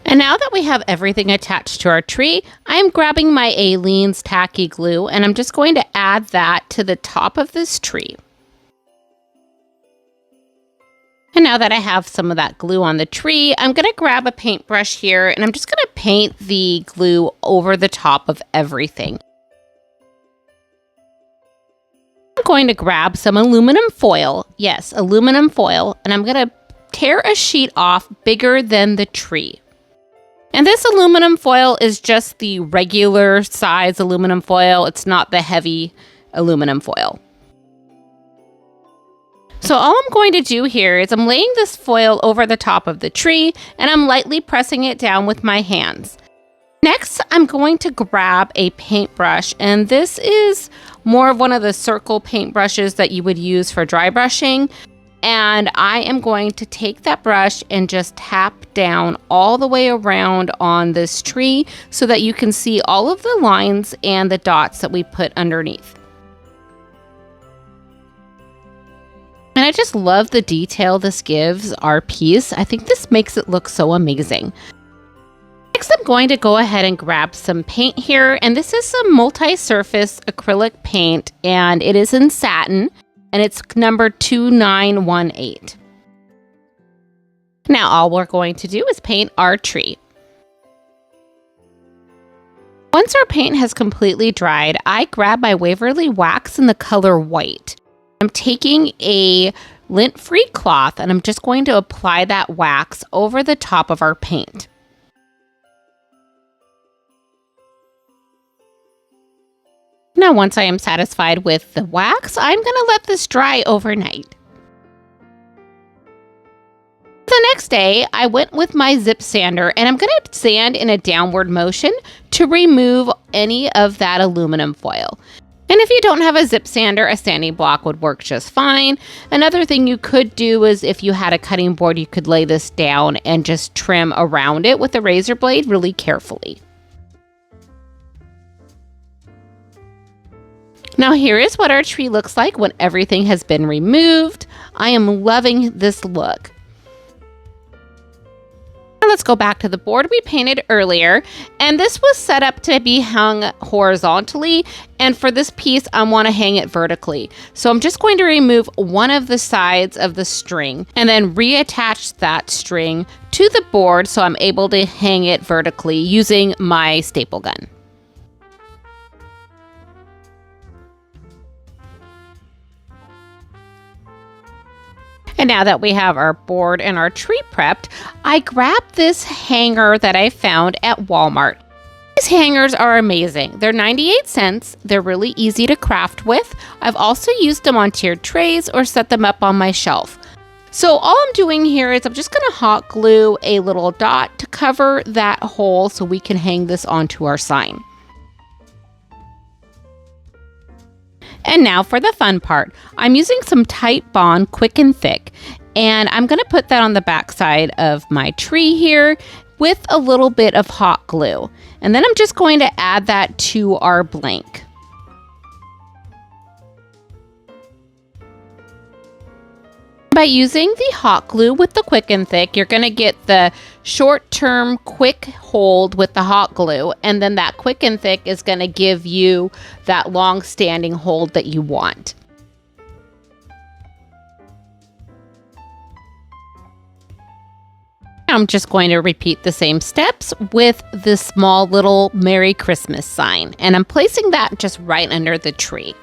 And now that we have everything attached to our tree, I'm grabbing my Aleene's tacky glue and I'm just going to add that to the top of this tree. And now that I have some of that glue on the tree, I'm going to grab a paintbrush here and I'm just going to paint the glue over the top of everything. I'm going to grab some aluminum foil. Yes, aluminum foil. And I'm going to tear a sheet off bigger than the tree. And this aluminum foil is just the regular size aluminum foil. It's not the heavy aluminum foil. So all I'm going to do here is I'm laying this foil over the top of the tree and I'm lightly pressing it down with my hands. Next, I'm going to grab a paintbrush, and this is more of one of the circle paintbrushes that you would use for dry brushing. And I am going to take that brush and just tap down all the way around on this tree so that you can see all of the lines and the dots that we put underneath. And I just love the detail this gives our piece. I think this makes it look so amazing. Next, I'm going to go ahead and grab some paint here. And this is some multi-surface acrylic paint, and it is in satin, and it's number 2918. Now, all we're going to do is paint our tree. Once our paint has completely dried, I grab my Waverly wax in the color white. I'm taking a lint-free cloth and I'm just going to apply that wax over the top of our paint. Now, once I am satisfied with the wax, I'm going to let this dry overnight. The next day, I went with my zip sander and I'm going to sand in a downward motion to remove any of that aluminum foil. And if you don't have a zip sander, a sanding block would work just fine. Another thing you could do is if you had a cutting board, you could lay this down and just trim around it with a razor blade really carefully. Now here is what our tree looks like when everything has been removed. I am loving this look. Now let's go back to the board we painted earlier, and this was set up to be hung horizontally, and for this piece I want to hang it vertically. So I'm just going to remove one of the sides of the string and then reattach that string to the board so I'm able to hang it vertically using my staple gun. And now that we have our board and our tree prepped, I grabbed this hanger that I found at Walmart. These hangers are amazing. They're 98 cents. They're really easy to craft with. I've also used them on tiered trays or set them up on my shelf. So all I'm doing here is I'm just going to hot glue a little dot to cover that hole so we can hang this onto our sign. And now for the fun part. I'm using some Titebond Quick and Thick, and I'm going to put that on the back side of my tree here with a little bit of hot glue. And then I'm just going to add that to our blank. By using the hot glue with the Quick and Thick, you're going to get the short-term quick hold with the hot glue, and then that Quick and Thick is going to give you that long-standing hold that you want. I'm just going to repeat the same steps with this small little Merry Christmas sign, and I'm placing that just right under the tree.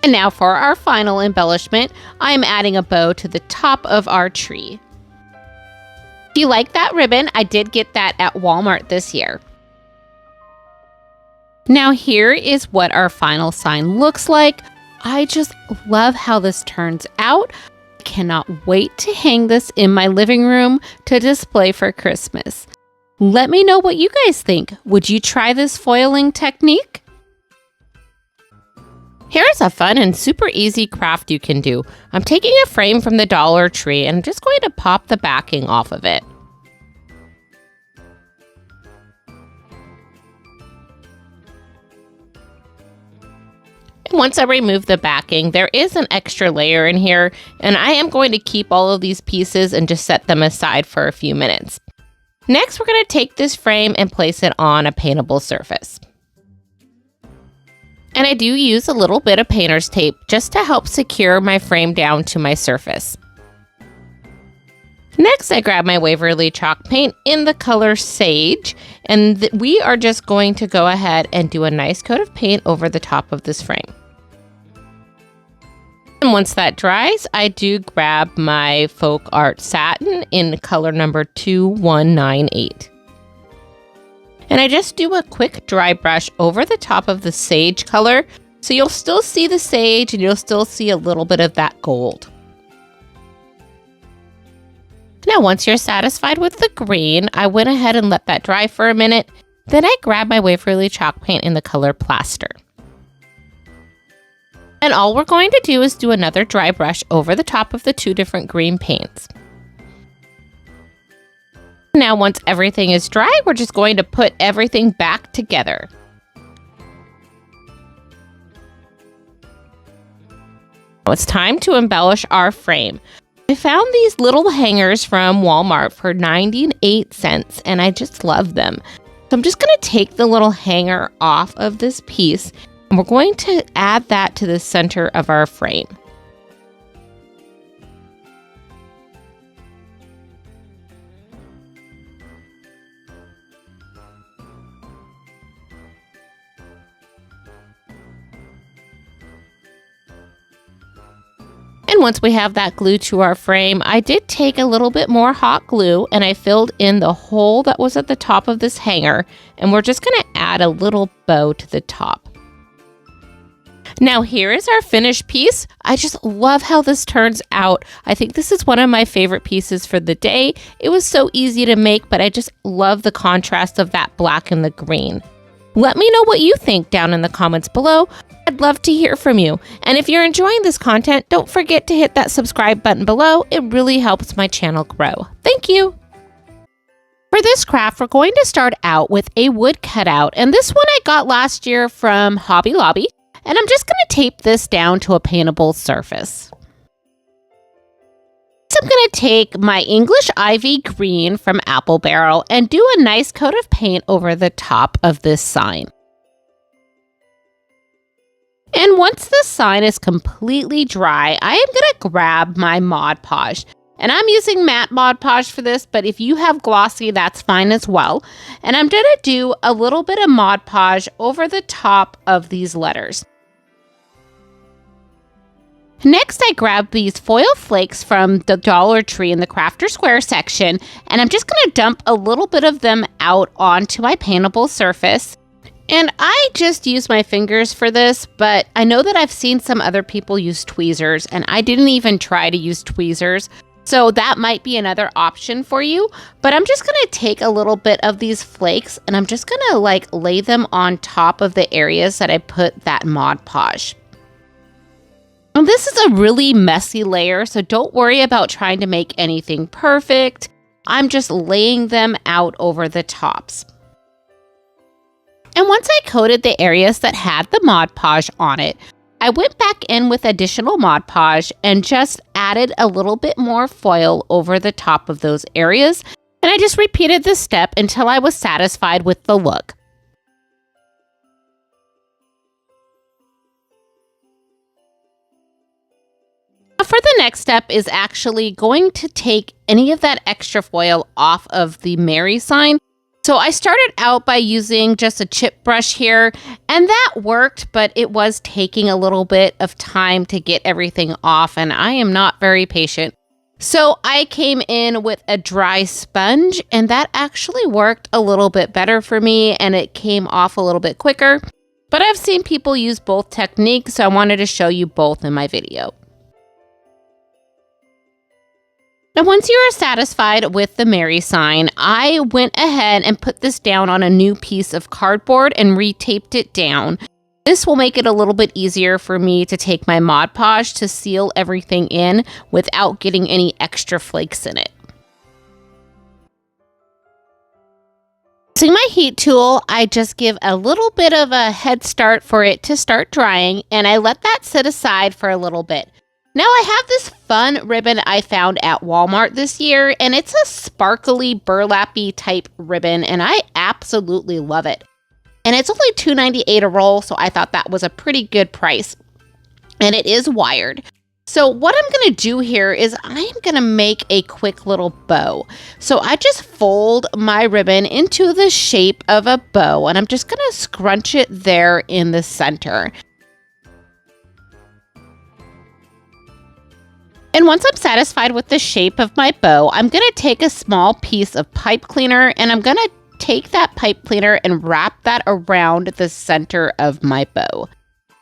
And now for our final embellishment, I'm adding a bow to the top of our tree. If you like that ribbon, I did get that at Walmart this year. Now here is what our final sign looks like. I just love how this turns out. I cannot wait to hang this in my living room to display for Christmas. Let me know what you guys think. Would you try this foiling technique? Here's a fun and super easy craft you can do. I'm taking a frame from the Dollar Tree and I'm just going to pop the backing off of it. And once I remove the backing, there is an extra layer in here, and I am going to keep all of these pieces and just set them aside for a few minutes. Next, we're going to take this frame and place it on a paintable surface. And I do use a little bit of painter's tape just to help secure my frame down to my surface. Next, I grab my Waverly chalk paint in the color Sage, and we are just going to go ahead and do a nice coat of paint over the top of this frame. And once that dries, I do grab my Folk Art Satin in color number 2198. And I just do a quick dry brush over the top of the sage color, so you'll still see the sage and you'll still see a little bit of that gold. Now, once you're satisfied with the green, I went ahead and let that dry for a minute. Then I grabbed my Waverly chalk paint in the color Plaster. And all we're going to do is do another dry brush over the top of the two different green paints. Now, once everything is dry, we're just going to put everything back together. Now it's time to embellish our frame. I found these little hangers from Walmart for 98 cents, and I just love them. So I'm just going to take the little hanger off of this piece, and we're going to add that to the center of our frame. And And once we have that glue to our frame, I did take a little bit more hot glue and I filled in the hole that was at the top of this hanger, and we're just going to add a little bow to the top. Now here is our finished piece. I just love how this turns out. I think this is one of my favorite pieces for the day. It was so easy to make, but I just love the contrast of that black and the green. Let me know what you think down in the comments below. I'd love to hear from you. And if you're enjoying this content, don't forget to hit that subscribe button below. It really helps my channel grow. Thank you. For this craft, we're going to start out with a wood cutout. And this one I got last year from Hobby Lobby. And I'm just going to tape this down to a paintable surface. So I'm going to take my English Ivy Green from Apple Barrel and do a nice coat of paint over the top of this sign. And once the sign is completely dry, I am going to grab my Mod Podge. And I'm using matte Mod Podge for this, but if you have glossy, that's fine as well. And I'm going to do a little bit of Mod Podge over the top of these letters. Next, I grabbed these foil flakes from the Dollar Tree in the Crafter Square section, and I'm just going to dump a little bit of them out onto my paintable surface. And I just use my fingers for this, but I know that I've seen some other people use tweezers, and I didn't even try to use tweezers. So that might be another option for you, but I'm just going to take a little bit of these flakes and I'm just going to lay them on top of the areas that I put that Mod Podge. And this is a really messy layer, so don't worry about trying to make anything perfect. I'm just laying them out over the tops. And once I coated the areas that had the Mod Podge on it, I went back in with additional Mod Podge and just added a little bit more foil over the top of those areas. And I just repeated this step until I was satisfied with the look. For the next step is actually going to take any of that extra foil off of the Mary sign. So I started out by using just a chip brush here, and that worked, but it was taking a little bit of time to get everything off, and I am not very patient. So I came in with a dry sponge, and that actually worked a little bit better for me, and it came off a little bit quicker. But I've seen people use both techniques, so I wanted to show you both in my video. Now, once you are satisfied with the Mary sign, I went ahead and put this down on a new piece of cardboard and retaped it down. This will make it a little bit easier for me to take my Mod Podge to seal everything in without getting any extra flakes in it. Using my heat tool, I just give a little bit of a head start for it to start drying, and I let that sit aside for a little bit. Now I have this fun ribbon I found at Walmart this year, and it's a sparkly burlappy type ribbon, and I absolutely love it. And it's only $2.98 a roll, so I thought that was a pretty good price. And it is wired. So what I'm going to do here is I'm going to make a quick little bow. So I just fold my ribbon into the shape of a bow, and I'm just going to scrunch it there in the center. And once I'm satisfied with the shape of my bow, I'm going to take a small piece of pipe cleaner and I'm going to take that pipe cleaner and wrap that around the center of my bow.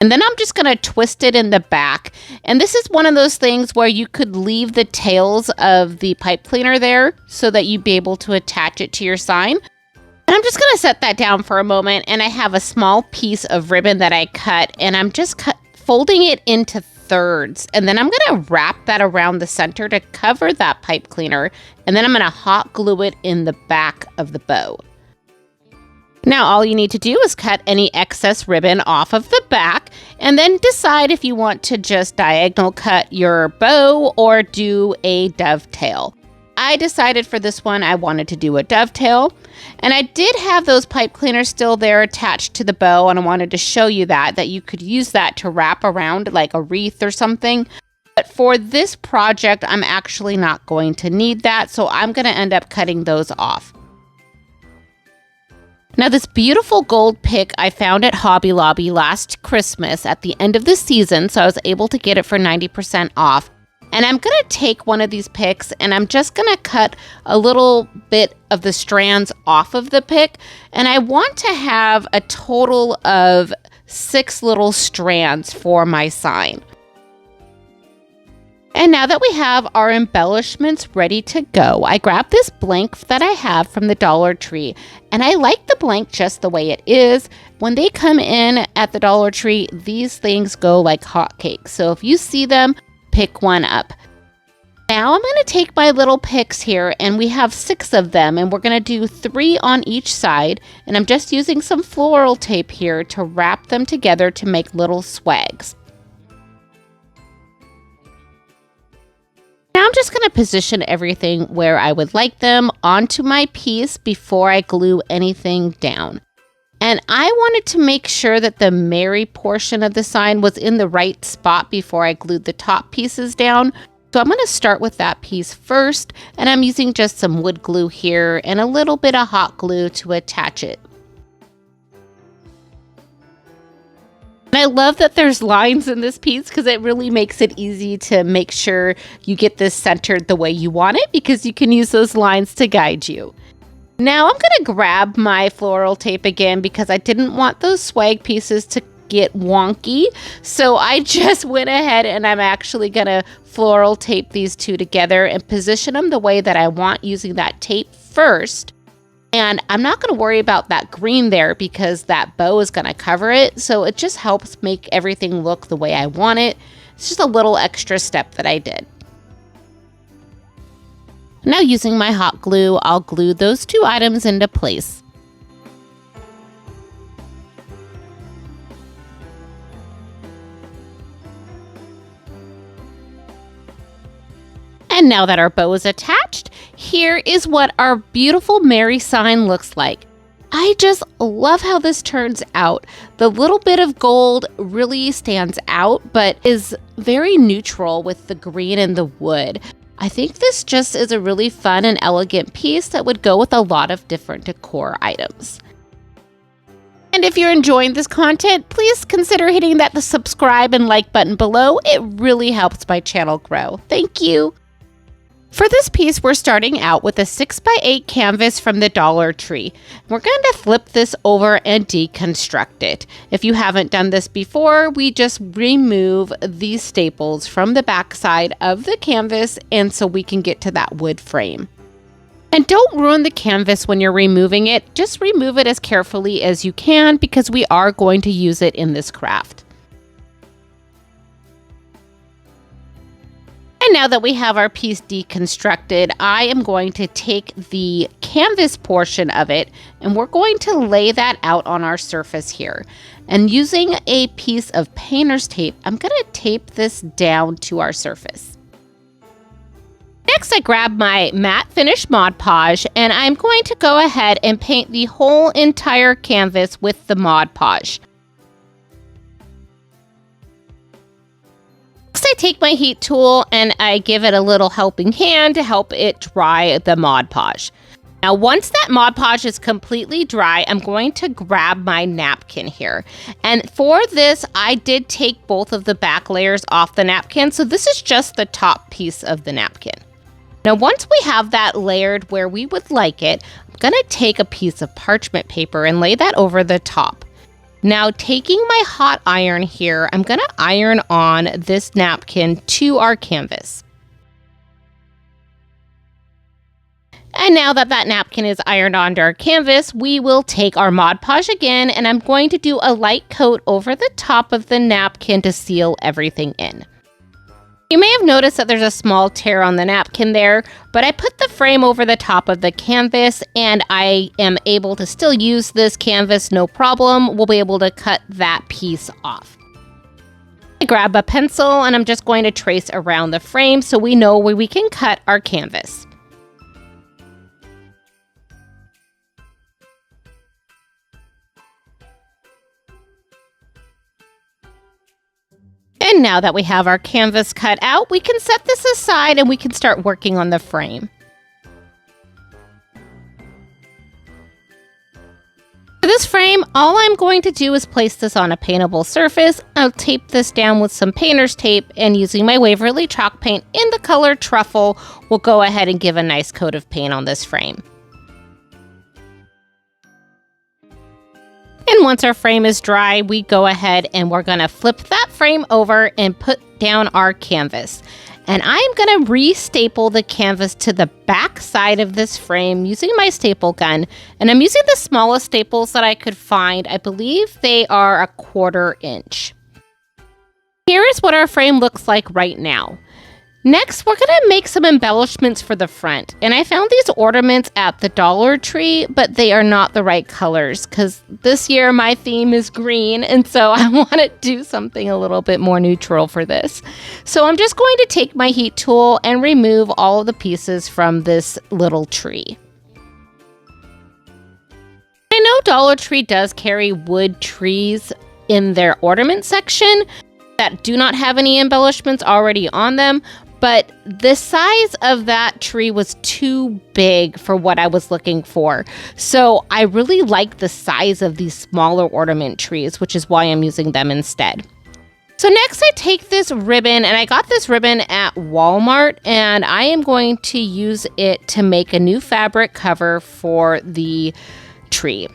And then I'm just going to twist it in the back. And this is one of those things where you could leave the tails of the pipe cleaner there so that you'd be able to attach it to your sign. And I'm just going to set that down for a moment. And I have a small piece of ribbon that I cut, and I'm just folding it into thirds, and then I'm going to wrap that around the center to cover that pipe cleaner, and then I'm going to hot glue it in the back of the bow. Now all you need to do is cut any excess ribbon off of the back, and then decide if you want to just diagonal cut your bow or do a dovetail. I decided for this one I wanted to do a dovetail, and I did have those pipe cleaners still there attached to the bow, and I wanted to show you that you could use that to wrap around like a wreath or something. But for this project, I'm actually not going to need that, so I'm going to end up cutting those off. Now this beautiful gold pick I found at Hobby Lobby last Christmas at the end of the season, so I was able to get it for 90% off. And I'm going to take one of these picks and I'm just going to cut a little bit of the strands off of the pick. And I want to have a total of 6 little strands for my sign. And now that we have our embellishments ready to go, I grabbed this blank that I have from the Dollar Tree, and I like the blank just the way it is. When they come in at the Dollar Tree, these things go like hotcakes. So if you see them, pick one up. Now I'm going to take my little picks here, and we have 6 of them, and we're going to do 3 on each side. And I'm just using some floral tape here to wrap them together to make little swags. Now I'm just going to position everything where I would like them onto my piece before I glue anything down. And I wanted to make sure that the Mary portion of the sign was in the right spot before I glued the top pieces down. So I'm going to start with that piece first, and I'm using just some wood glue here and a little bit of hot glue to attach it. And I love that there's lines in this piece because it really makes it easy to make sure you get this centered the way you want it, because you can use those lines to guide you. Now I'm going to grab my floral tape again because I didn't want those swag pieces to get wonky. So I just went ahead and I'm actually going to floral tape these two together and position them the way that I want using that tape first. And I'm not going to worry about that green there because that bow is going to cover it. So it just helps make everything look the way I want it. It's just a little extra step that I did. Now using my hot glue, I'll glue those 2 items into place. And now that our bow is attached, here is what our beautiful Mary sign looks like. I just love how this turns out. The little bit of gold really stands out, but is very neutral with the green and the wood. I think this just is a really fun and elegant piece that would go with a lot of different decor items. And if you're enjoying this content, please consider hitting that subscribe and like button below. It really helps my channel grow. Thank you. For this piece, we're starting out with a 6x8 canvas from the Dollar Tree. We're going to flip this over and deconstruct it. If you haven't done this before, we just remove these staples from the back side of the canvas, and so we can get to that wood frame. And don't ruin the canvas when you're removing it. Just remove it as carefully as you can because we are going to use it in this craft. And now that we have our piece deconstructed, I am going to take the canvas portion of it and we're going to lay that out on our surface here. And using a piece of painter's tape, I'm going to tape this down to our surface. Next, I grab my matte finish Mod Podge and I'm going to go ahead and paint the whole entire canvas with the Mod Podge. I take my heat tool and I give it a little helping hand to help it dry the Mod Podge. Now, once that Mod Podge is completely dry, I'm going to grab my napkin here. And for this, I did take both of the back layers off the napkin, so this is just the top piece of the napkin. Now, once we have that layered where we would like it, I'm going to take a piece of parchment paper and lay that over the top. Now, taking my hot iron here, I'm going to iron on this napkin to our canvas. And now that that napkin is ironed onto our canvas, we will take our Mod Podge again, and I'm going to do a light coat over the top of the napkin to seal everything in. You may have noticed that there's a small tear on the napkin there, but I put the frame over the top of the canvas and I am able to still use this canvas, no problem. We'll be able to cut that piece off. I grab a pencil and I'm just going to trace around the frame so we know where we can cut our canvas. And now that we have our canvas cut out, we can set this aside and we can start working on the frame. For this frame, all I'm going to do is place this on a paintable surface. I'll tape this down with some painter's tape, and using my Waverly chalk paint in the color Truffle, we'll go ahead and give a nice coat of paint on this frame. And once our frame is dry, we go ahead and we're going to flip that frame over and put down our canvas. And I'm going to re-staple the canvas to the back side of this frame using my staple gun. And I'm using the smallest staples that I could find. I believe they are 1/4 inch. Here is what our frame looks like right now. Next, we're going to make some embellishments for the front. And I found these ornaments at the Dollar Tree, but they are not the right colors because this year my theme is green. And so I want to do something a little bit more neutral for this. So I'm just going to take my heat tool and remove all of the pieces from this little tree. I know Dollar Tree does carry wood trees in their ornament section that do not have any embellishments already on them. But the size of that tree was too big for what I was looking for. So I really like the size of these smaller ornament trees, which is why I'm using them instead. So next I take this ribbon, and I got this ribbon at Walmart, and I am going to use it to make a new fabric cover for the tree.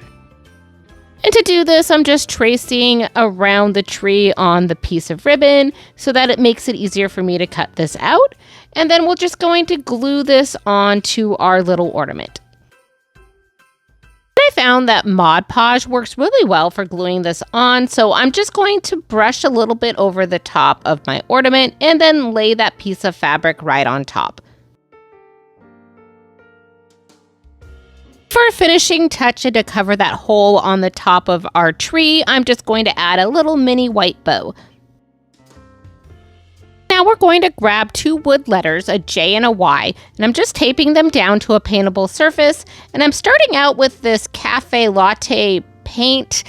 And to do this, I'm just tracing around the tree on the piece of ribbon so that it makes it easier for me to cut this out. And then we're just going to glue this onto our little ornament. I found that Mod Podge works really well for gluing this on, so I'm just going to brush a little bit over the top of my ornament and then lay that piece of fabric right on top. For a finishing touch and to cover that hole on the top of our tree, I'm just going to add a little mini white bow. Now we're going to grab 2 wood letters, a J and a Y, and I'm just taping them down to a paintable surface. And I'm starting out with this cafe latte paint,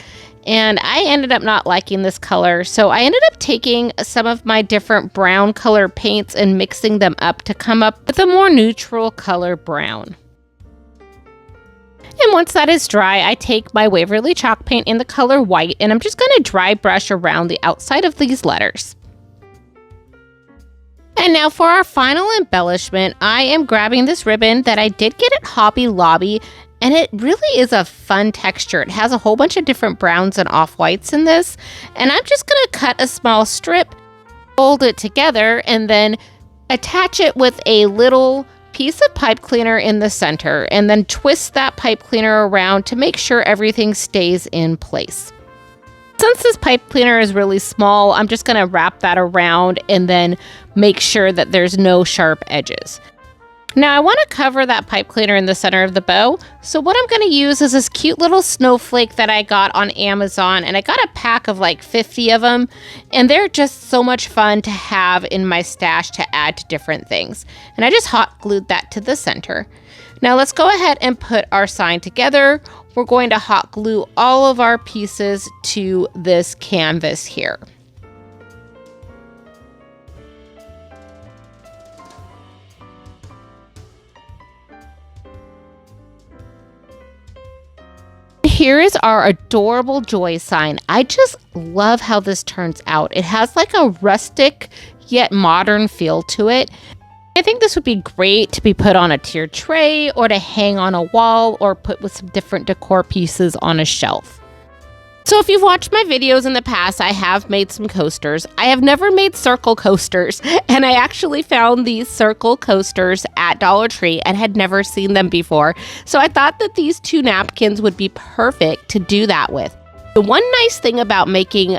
and I ended up not liking this color. So I ended up taking some of my different brown color paints and mixing them up to come up with a more neutral color brown. And once that is dry, I take my Waverly chalk paint in the color white, and I'm just going to dry brush around the outside of these letters. And now for our final embellishment, I am grabbing this ribbon that I did get at Hobby Lobby, and it really is a fun texture. It has a whole bunch of different browns and off-whites in this, and I'm just going to cut a small strip, fold it together, and then attach it with a little piece of pipe cleaner in the center, and then twist that pipe cleaner around to make sure everything stays in place. Since this pipe cleaner is really small, I'm just going to wrap that around and then make sure that there's no sharp edges. Now I want to cover that pipe cleaner in the center of the bow, so what I'm going to use is this cute little snowflake that I got on Amazon, and I got a pack of like 50 of them, and they're just so much fun to have in my stash to add to different things. And I just hot glued that to the center. Now let's go ahead and put our sign together. We're going to hot glue all of our pieces to this canvas here. Here is our adorable Joy sign. I just love how this turns out. It has like a rustic yet modern feel to it. I think this would be great to be put on a tiered tray or to hang on a wall or put with some different decor pieces on a shelf. So if you've watched my videos in the past, I have made some coasters. I have never made circle coasters, and I actually found these circle coasters at Dollar Tree and had never seen them before. So I thought that these 2 napkins would be perfect to do that with. The one nice thing about making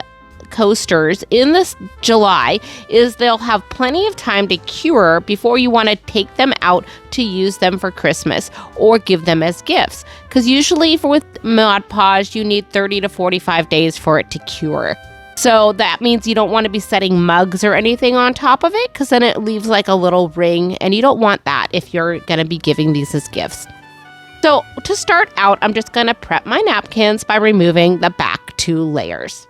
coasters in this July is they'll have plenty of time to cure before you want to take them out to use them for Christmas or give them as gifts, because usually with Mod Podge you need 30 to 45 days for it to cure. So that means you don't want to be setting mugs or anything on top of it, because then it leaves like a little ring, and you don't want that if you're going to be giving these as gifts. So to start out, I'm just going to prep my napkins by removing the back 2 layers.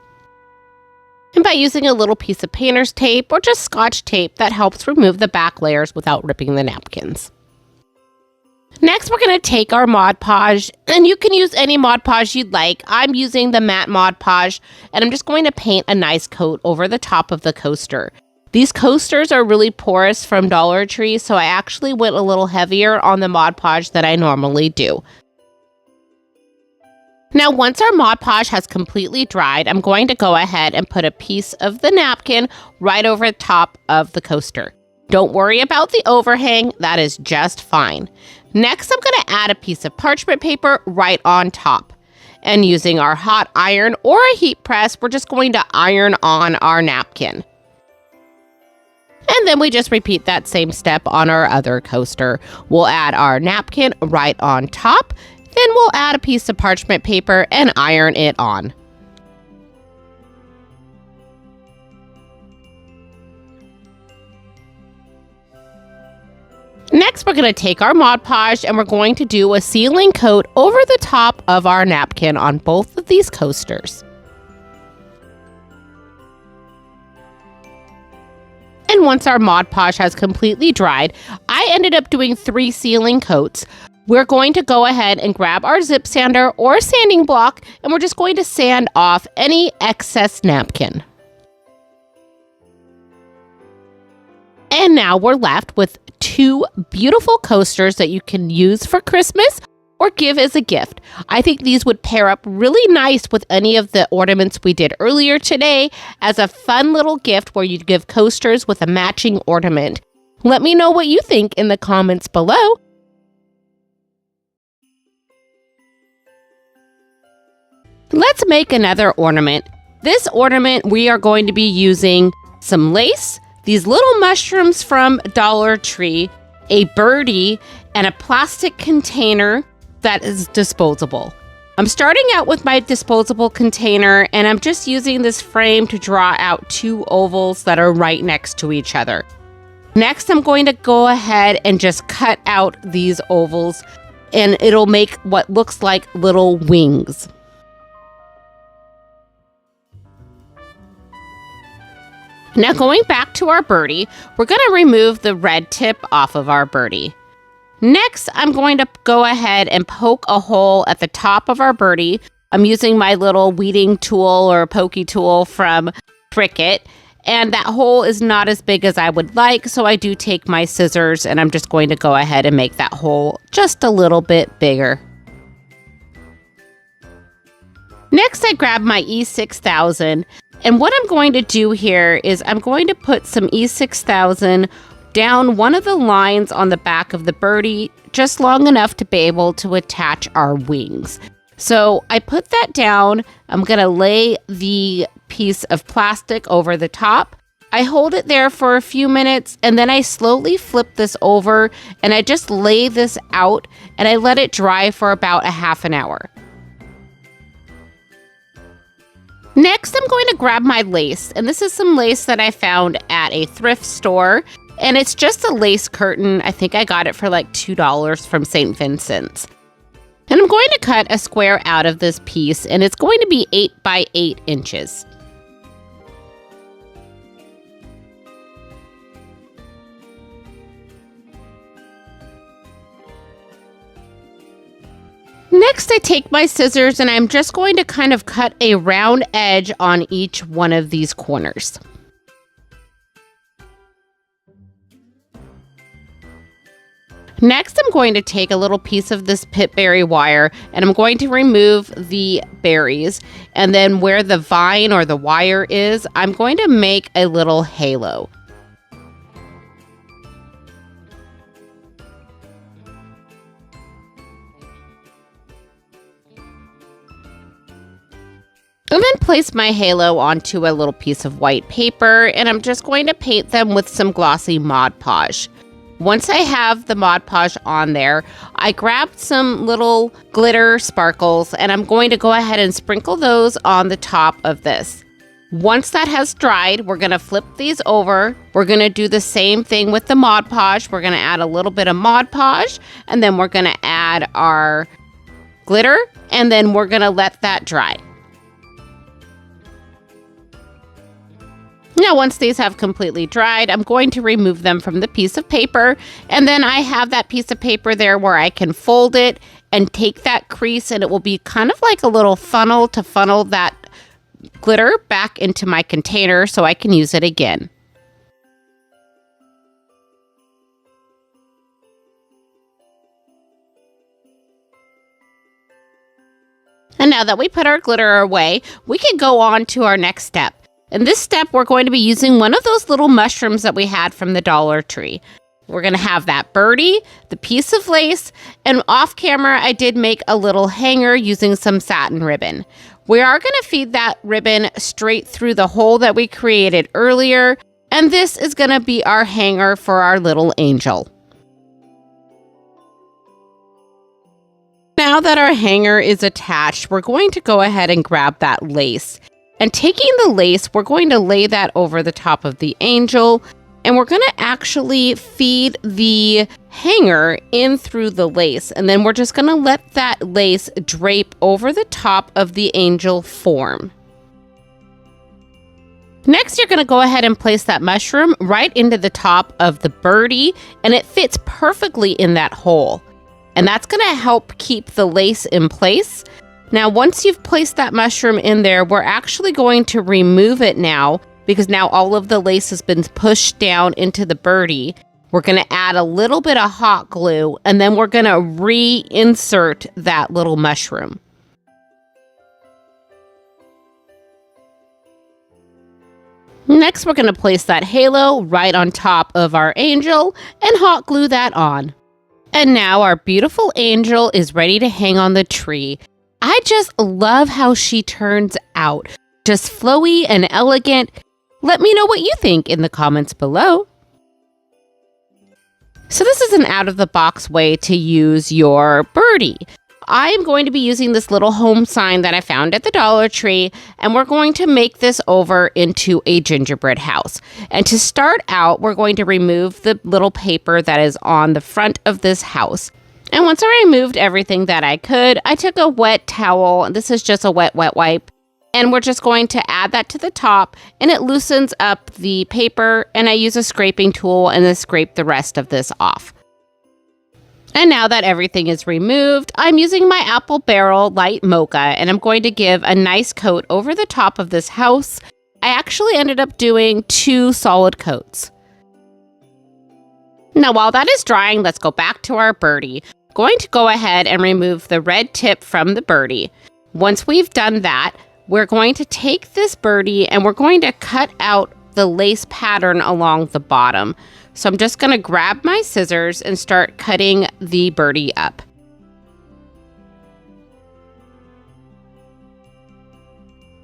And by using a little piece of painter's tape or just Scotch tape that helps remove the back layers without ripping the napkins. Next, we're going to take our Mod Podge, and you can use any Mod Podge you'd like. I'm using the matte Mod Podge, and I'm just going to paint a nice coat over the top of the coaster. These coasters are really porous from Dollar Tree, so I actually went a little heavier on the Mod Podge than I normally do. Now, once our Mod Podge has completely dried, I'm going to go ahead and put a piece of the napkin right over the top of the coaster. Don't worry about the overhang, that is just fine. Next, I'm going to add a piece of parchment paper right on top. And using our hot iron or a heat press, we're just going to iron on our napkin. And then we just repeat that same step on our other coaster. We'll add our napkin right on top. Then we'll add a piece of parchment paper and iron it on. Next, we're going to take our Mod Podge and we're going to do a sealing coat over the top of our napkin on both of these coasters. And once our Mod Podge has completely dried, I ended up doing 3 sealing coats. We're going to go ahead and grab our zip sander or sanding block, and we're just going to sand off any excess napkin. And now we're left with 2 beautiful coasters that you can use for Christmas or give as a gift. I think these would pair up really nice with any of the ornaments we did earlier today as a fun little gift where you'd give coasters with a matching ornament. Let me know what you think in the comments below. Let's make another ornament. This ornament, we are going to be using some lace, these little mushrooms from Dollar Tree, a birdie, and a plastic container that is disposable. I'm starting out with my disposable container, and I'm just using this frame to draw out 2 ovals that are right next to each other. Next, I'm going to go ahead and just cut out these ovals, and it'll make what looks like little wings. Now, going back to our birdie, we're going to remove the red tip off of our birdie. Next, I'm going to go ahead and poke a hole at the top of our birdie. I'm using my little weeding tool or pokey tool from Cricut, and that hole is not as big as I would like, so I do take my scissors and I'm just going to go ahead and make that hole just a little bit bigger. Next, I grab my E6000. And what I'm going to do here is I'm going to put some E6000 down one of the lines on the back of the birdie, just long enough to be able to attach our wings. So I put that down. I'm going to lay the piece of plastic over the top. I hold it there for a few minutes, and then I slowly flip this over, and I just lay this out, and I let it dry for about a half an hour. Next, I'm going to grab my lace, and this is some lace that I found at a thrift store, and it's just a lace curtain. I think I got it for like $2 from St. Vincent's. And I'm going to cut a square out of this piece, and it's going to be 8 by 8 inches. Next, I take my scissors and I'm just going to kind of cut a round edge on each one of these corners. Next, I'm going to take a little piece of this pitberry wire and I'm going to remove the berries. And then where the vine or the wire is, I'm going to make a little halo. And then place my halo onto a little piece of white paper, and I'm just going to paint them with some glossy Mod Podge. Once I have the Mod Podge on there, I grabbed some little glitter sparkles, and I'm going to go ahead and sprinkle those on the top of this. Once that has dried, we're going to flip these over. We're going to do the same thing with the Mod Podge. We're going to add a little bit of Mod Podge, and then we're going to add our glitter, and then we're going to let that dry. Now, once these have completely dried, I'm going to remove them from the piece of paper. And then I have that piece of paper there where I can fold it and take that crease, and it will be kind of like a little funnel to funnel that glitter back into my container so I can use it again. And now that we put our glitter away, we can go on to our next step. In this step, we're going to be using one of those little mushrooms that we had from the Dollar Tree. We're going to have that birdie, the piece of lace, and off camera, I did make a little hanger using some satin ribbon. We are going to feed that ribbon straight through the hole that we created earlier, and this is going to be our hanger for our little angel. Now that our hanger is attached, we're going to go ahead and grab that lace. And taking the lace, we're going to lay that over the top of the angel, and we're going to actually feed the hanger in through the lace. And then we're just going to let that lace drape over the top of the angel form. Next, you're going to go ahead and place that mushroom right into the top of the birdie, and it fits perfectly in that hole. And that's going to help keep the lace in place. Now, once you've placed that mushroom in there, we're actually going to remove it now because now all of the lace has been pushed down into the birdie. We're going to add a little bit of hot glue, and then we're going to reinsert that little mushroom. Next, we're going to place that halo right on top of our angel and hot glue that on. And now our beautiful angel is ready to hang on the tree. I just love how she turns out. Just flowy and elegant. Let me know what you think in the comments below. So this is an out-of-the-box way to use your birdie. I'm going to be using this little home sign that I found at the Dollar Tree, and we're going to make this over into a gingerbread house. And to start out, we're going to remove the little paper that is on the front of this house. And once I removed everything that I could, I took a wet towel, this is just a wet wipe, and we're just going to add that to the top, and it loosens up the paper, and I use a scraping tool and then scrape the rest of this off. And now that everything is removed, I'm using my Apple Barrel Light Mocha, and I'm going to give a nice coat over the top of this house. I actually ended up doing 2 solid coats. Now, while that is drying, let's go back to our birdie. Going to go ahead and remove the red tip from the birdie. Once we've done that, we're going to take this birdie and we're going to cut out the lace pattern along the bottom. So I'm just going to grab my scissors and start cutting the birdie up.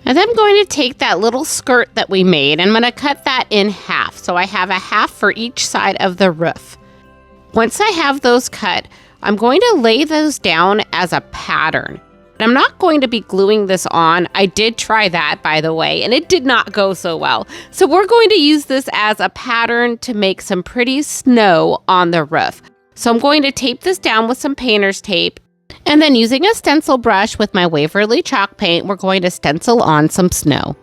And then I'm going to take that little skirt that we made and I'm going to cut that in half. So I have a half for each side of the roof. Once I have those cut, I'm going to lay those down as a pattern. And I'm not going to be gluing this on. I did try that, by the way, and it did not go so well. So we're going to use this as a pattern to make some pretty snow on the roof. So I'm going to tape this down with some painter's tape. And then using a stencil brush with my Waverly chalk paint, we're going to stencil on some snow.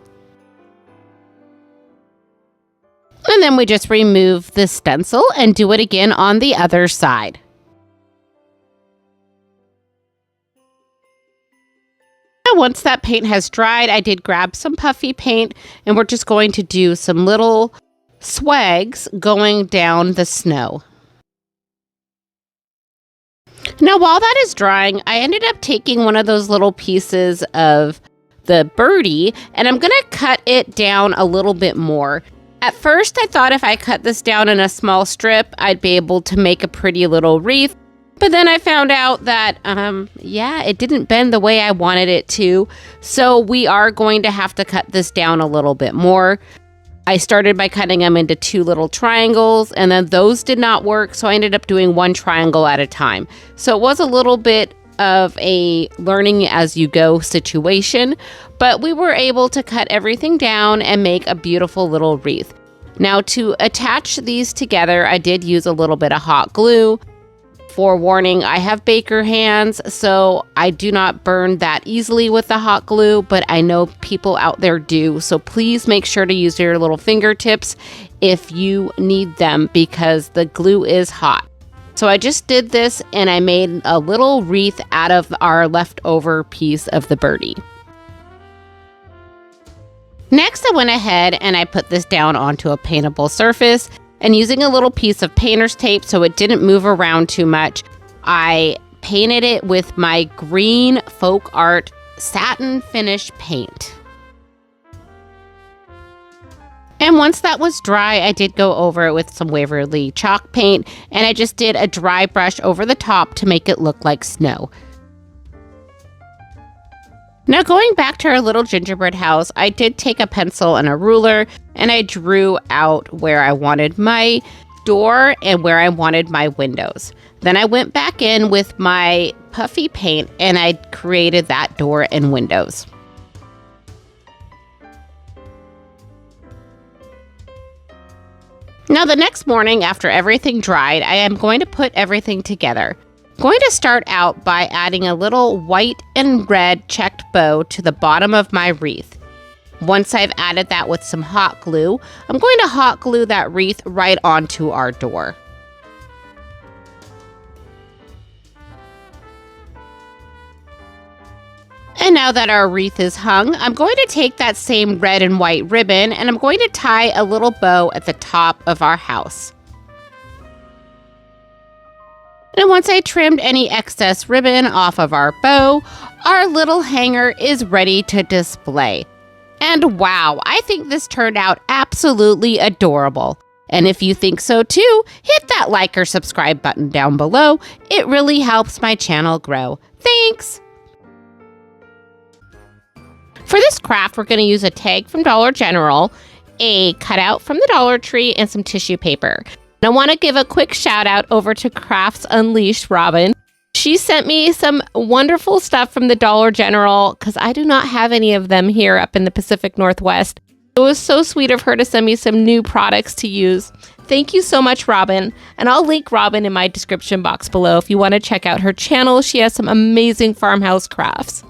And then we just remove the stencil and do it again on the other side. And once that paint has dried, I did grab some puffy paint and we're just going to do some little swags going down the snow. Now, while that is drying, I ended up taking one of those little pieces of the birdie and I'm going to cut it down a little bit more. At first, I thought if I cut this down in a small strip, I'd be able to make a pretty little wreath. But then I found out that, it didn't bend the way I wanted it to. So we are going to have to cut this down a little bit more. I started by cutting them into 2 little triangles, and then those did not work. So I ended up doing 1 triangle at a time. So it was a little bit of a learning as you go situation, but we were able to cut everything down and make a beautiful little wreath. Now, to attach these together, I did use a little bit of hot glue. forewarning, I have baker hands, so I do not burn that easily with the hot glue, but I know people out there do. So please make sure to use your little fingertips if you need them because the glue is hot. So I just did this and I made a little wreath out of our leftover piece of the birdie. Next, I went ahead and I put this down onto a paintable surface, and using a little piece of painter's tape so it didn't move around too much, I painted it with my green folk art satin finish paint. And once that was dry, I did go over it with some Waverly chalk paint, and I just did a dry brush over the top to make it look like snow. Now going back to our little gingerbread house, I did take a pencil and a ruler and I drew out where I wanted my door and where I wanted my windows. Then I went back in with my puffy paint and I created that door and windows. Now the next morning after everything dried, I am going to put everything together. I'm going to start out by adding a little white and red checked bow to the bottom of my wreath. Once I've added that with some hot glue, I'm going to hot glue that wreath right onto our door. And now that our wreath is hung, I'm going to take that same red and white ribbon and I'm going to tie a little bow at the top of our house. And once I trimmed any excess ribbon off of our bow, our little hanger is ready to display. And wow, I think this turned out absolutely adorable. And if you think so too, hit that like or subscribe button down below. It really helps my channel grow. Thanks! For this craft, we're going to use a tag from Dollar General, a cutout from the Dollar Tree, and some tissue paper. And I want to give a quick shout out over to Crafts Unleashed Robin. She sent me some wonderful stuff from the Dollar General because I do not have any of them here up in the Pacific Northwest. It was so sweet of her to send me some new products to use. Thank you so much, Robin. And I'll link Robin in my description box below if you want to check out her channel. She has some amazing farmhouse crafts.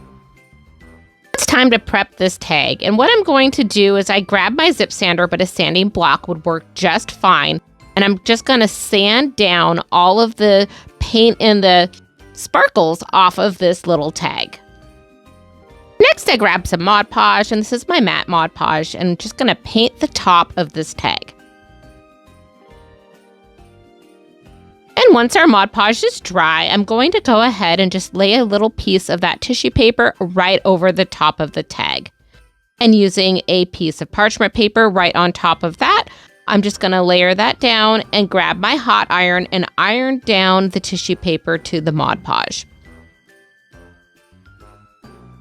It's time to prep this tag. And what I'm going to do is I grab my zip sander, but a sanding block would work just fine. And I'm just going to sand down all of the paint and the sparkles off of this little tag. Next, I grab some Mod Podge, and this is my matte Mod Podge, and I'm just going to paint the top of this tag. And once our Mod Podge is dry, I'm going to go ahead and just lay a little piece of that tissue paper right over the top of the tag. And using a piece of parchment paper right on top of that, I'm just going to layer that down and grab my hot iron and iron down the tissue paper to the Mod Podge.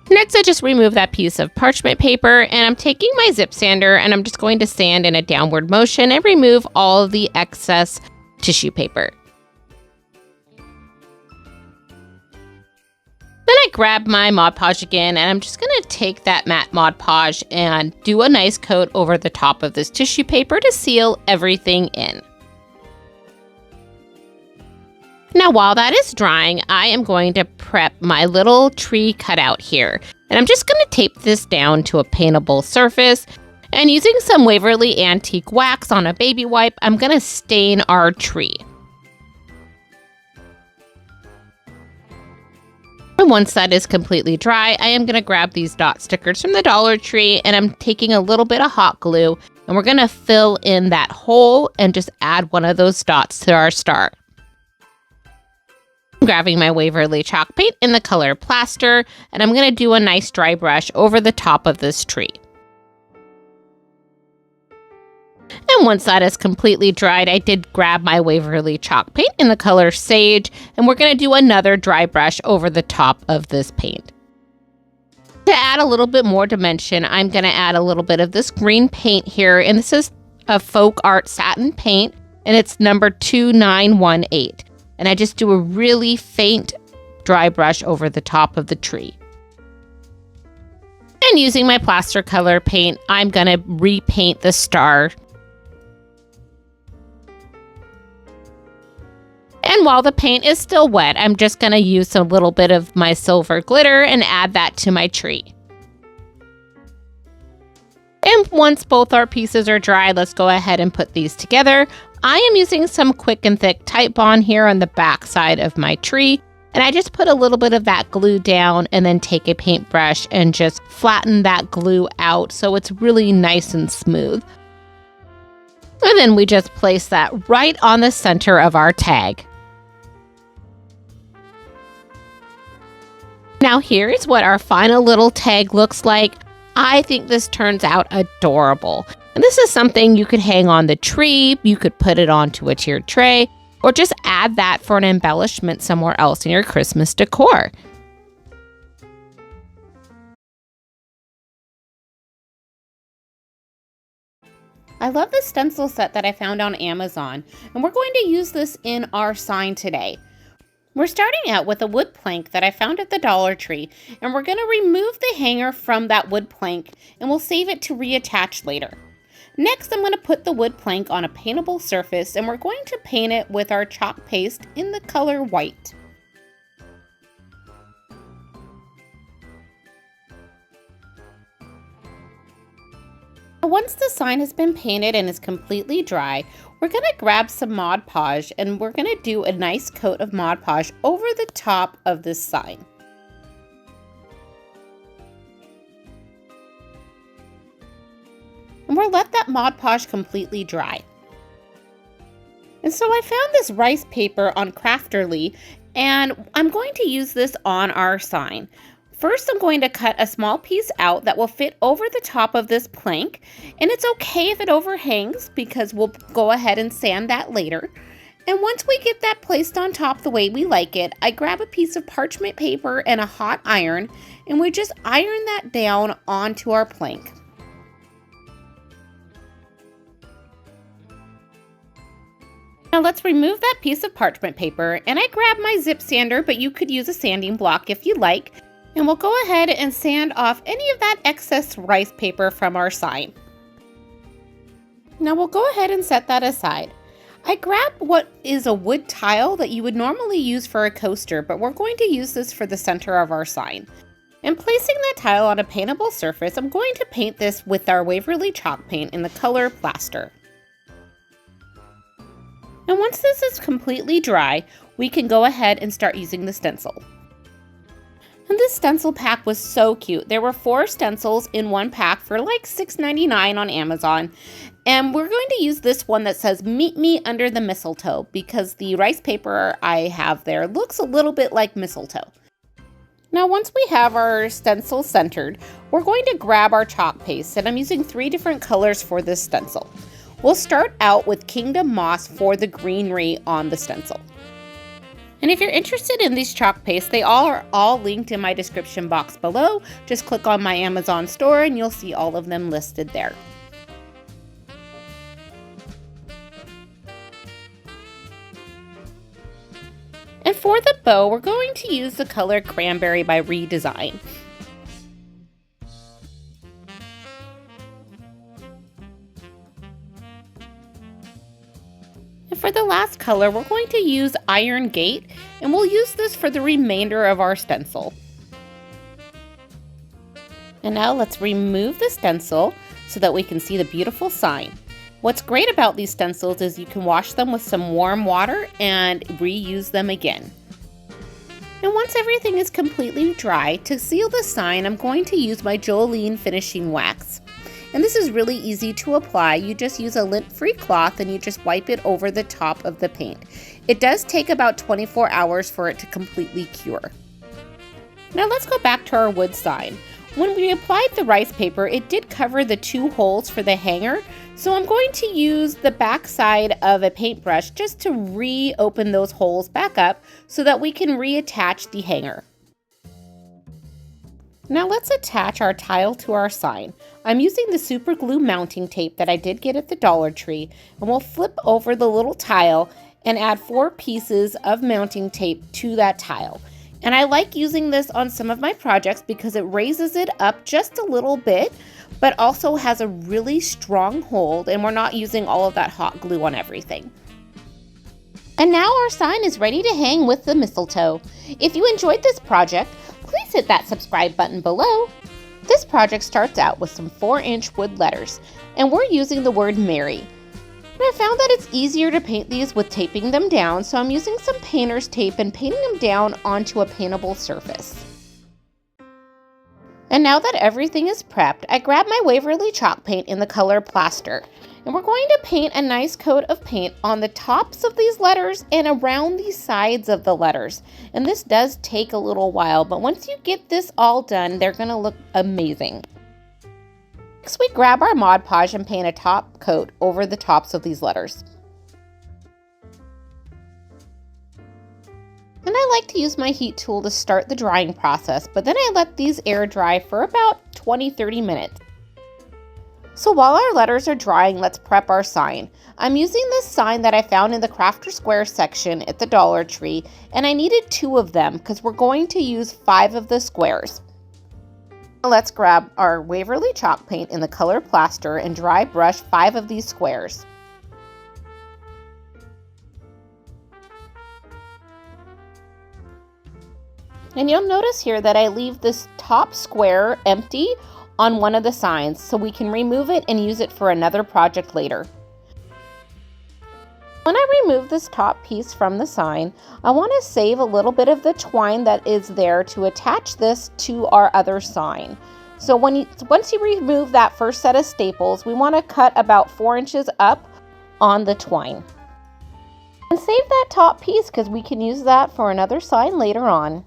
Next, I just remove that piece of parchment paper and I'm taking my zip sander and I'm just going to sand in a downward motion and remove all of the excess tissue paper. Then I grab my Mod Podge again and I'm just going to take that matte Mod Podge and do a nice coat over the top of this tissue paper to seal everything in. Now while that is drying, I am going to prep my little tree cutout here. And I'm just going to tape this down to a paintable surface. And using some Waverly Antique Wax on a baby wipe, I'm going to stain our tree. And once that is completely dry, I am going to grab these dot stickers from the Dollar Tree and I'm taking a little bit of hot glue and we're going to fill in that hole and just add one of those dots to our star. I'm grabbing my Waverly chalk paint in the color Plaster and I'm going to do a nice dry brush over the top of this tree. And once that is completely dried, I did grab my Waverly chalk paint in the color Sage, and we're going to do another dry brush over the top of this paint. To add a little bit more dimension, I'm going to add a little bit of this green paint here, and this is a folk art satin paint, and it's number 2918. And I just do a really faint dry brush over the top of the tree. And using my plaster color paint, I'm going to repaint the star. And while the paint is still wet, I'm just going to use a little bit of my silver glitter and add that to my tree. And once both our pieces are dry, let's go ahead and put these together. I am using some quick and thick Titebond here on the back side of my tree. And I just put a little bit of that glue down and then take a paintbrush and just flatten that glue out so it's really nice and smooth. And then we just place that right on the center of our tag. Now here's what our final little tag looks like. I think this turns out adorable. And this is something you could hang on the tree, you could put it onto a tiered tray, or just add that for an embellishment somewhere else in your Christmas decor. I love the stencil set that I found on Amazon, and we're going to use this in our sign today. We're starting out with a wood plank that I found at the Dollar Tree, and we're going to remove the hanger from that wood plank, and we'll save it to reattach later. Next, I'm going to put the wood plank on a paintable surface, and we're going to paint it with our chalk paste in the color white. Once the sign has been painted and is completely dry, we're going to grab some Mod Podge and we're going to do a nice coat of Mod Podge over the top of this sign. And we'll let that Mod Podge completely dry. And so I found this rice paper on Crafterly, and I'm going to use this on our sign. First, I'm going to cut a small piece out that will fit over the top of this plank, and it's okay if it overhangs because we'll go ahead and sand that later. And once we get that placed on top the way we like it, I grab a piece of parchment paper and a hot iron, and we just iron that down onto our plank. Now let's remove that piece of parchment paper, and I grab my zip sander, but you could use a sanding block if you like. And we'll go ahead and sand off any of that excess rice paper from our sign. Now we'll go ahead and set that aside. I grabbed what is a wood tile that you would normally use for a coaster, but we're going to use this for the center of our sign. And placing that tile on a paintable surface, I'm going to paint this with our Waverly chalk paint in the color Plaster. And once this is completely dry, we can go ahead and start using the stencil. And this stencil pack was so cute. There were 4 stencils in one pack for like $6.99 on Amazon. And we're going to use this one that says, "Meet me under the mistletoe," because the rice paper I have there looks a little bit like mistletoe. Now, once we have our stencil centered, we're going to grab our chalk paste, and I'm using 3 different colors for this stencil. We'll start out with Kingdom Moss for the greenery on the stencil. And if you're interested in these chalk pastes, they are all linked in my description box below. Just click on my Amazon store and you'll see all of them listed there. And for the bow, we're going to use the color Cranberry by Redesign. For the last color, we're going to use Iron Gate, and we'll use this for the remainder of our stencil. And now let's remove the stencil so that we can see the beautiful sign. What's great about these stencils is you can wash them with some warm water and reuse them again. And once everything is completely dry, to seal the sign, I'm going to use my Jolene finishing wax. And this is really easy to apply. You just use a lint-free cloth and you just wipe it over the top of the paint. It does take about 24 hours for it to completely cure. Now let's go back to our wood sign. When we applied the rice paper, it did cover the 2 holes for the hanger, so I'm going to use the back side of a paintbrush just to reopen those holes back up so that we can reattach the hanger. Now let's attach our tile to our sign. I'm using the super glue mounting tape that I did get at the Dollar Tree, and we'll flip over the little tile and add 4 pieces of mounting tape to that tile. And I like using this on some of my projects because it raises it up just a little bit, but also has a really strong hold, and we're not using all of that hot glue on everything. And now our sign is ready to hang with the mistletoe. If you enjoyed this project, please hit that subscribe button below. This project starts out with some 4-inch wood letters, and we're using the word Merry. And I found that it's easier to paint these with taping them down, so I'm using some painter's tape and painting them down onto a paintable surface. And now that everything is prepped, I grab my Waverly chalk paint in the color Plaster. And we're going to paint a nice coat of paint on the tops of these letters and around the sides of the letters. And this does take a little while, but once you get this all done, they're going to look amazing. Next, we grab our Mod Podge and paint a top coat over the tops of these letters. And I like to use my heat tool to start the drying process, but then I let these air dry for about 20-30 minutes. So while our letters are drying, let's prep our sign. I'm using this sign that I found in the Crafter Square section at the Dollar Tree, and I needed 2 of them because we're going to use 5 of the squares. Let's grab our Waverly chalk paint in the color Plaster and dry brush 5 of these squares. And you'll notice here that I leave this top square empty on one of the signs, so we can remove it and use it for another project later. When I remove this top piece from the sign, I want to save a little bit of the twine that is there to attach this to our other sign. So once you remove that first set of staples, we want to cut about 4 inches up on the twine. And save that top piece because we can use that for another sign later on.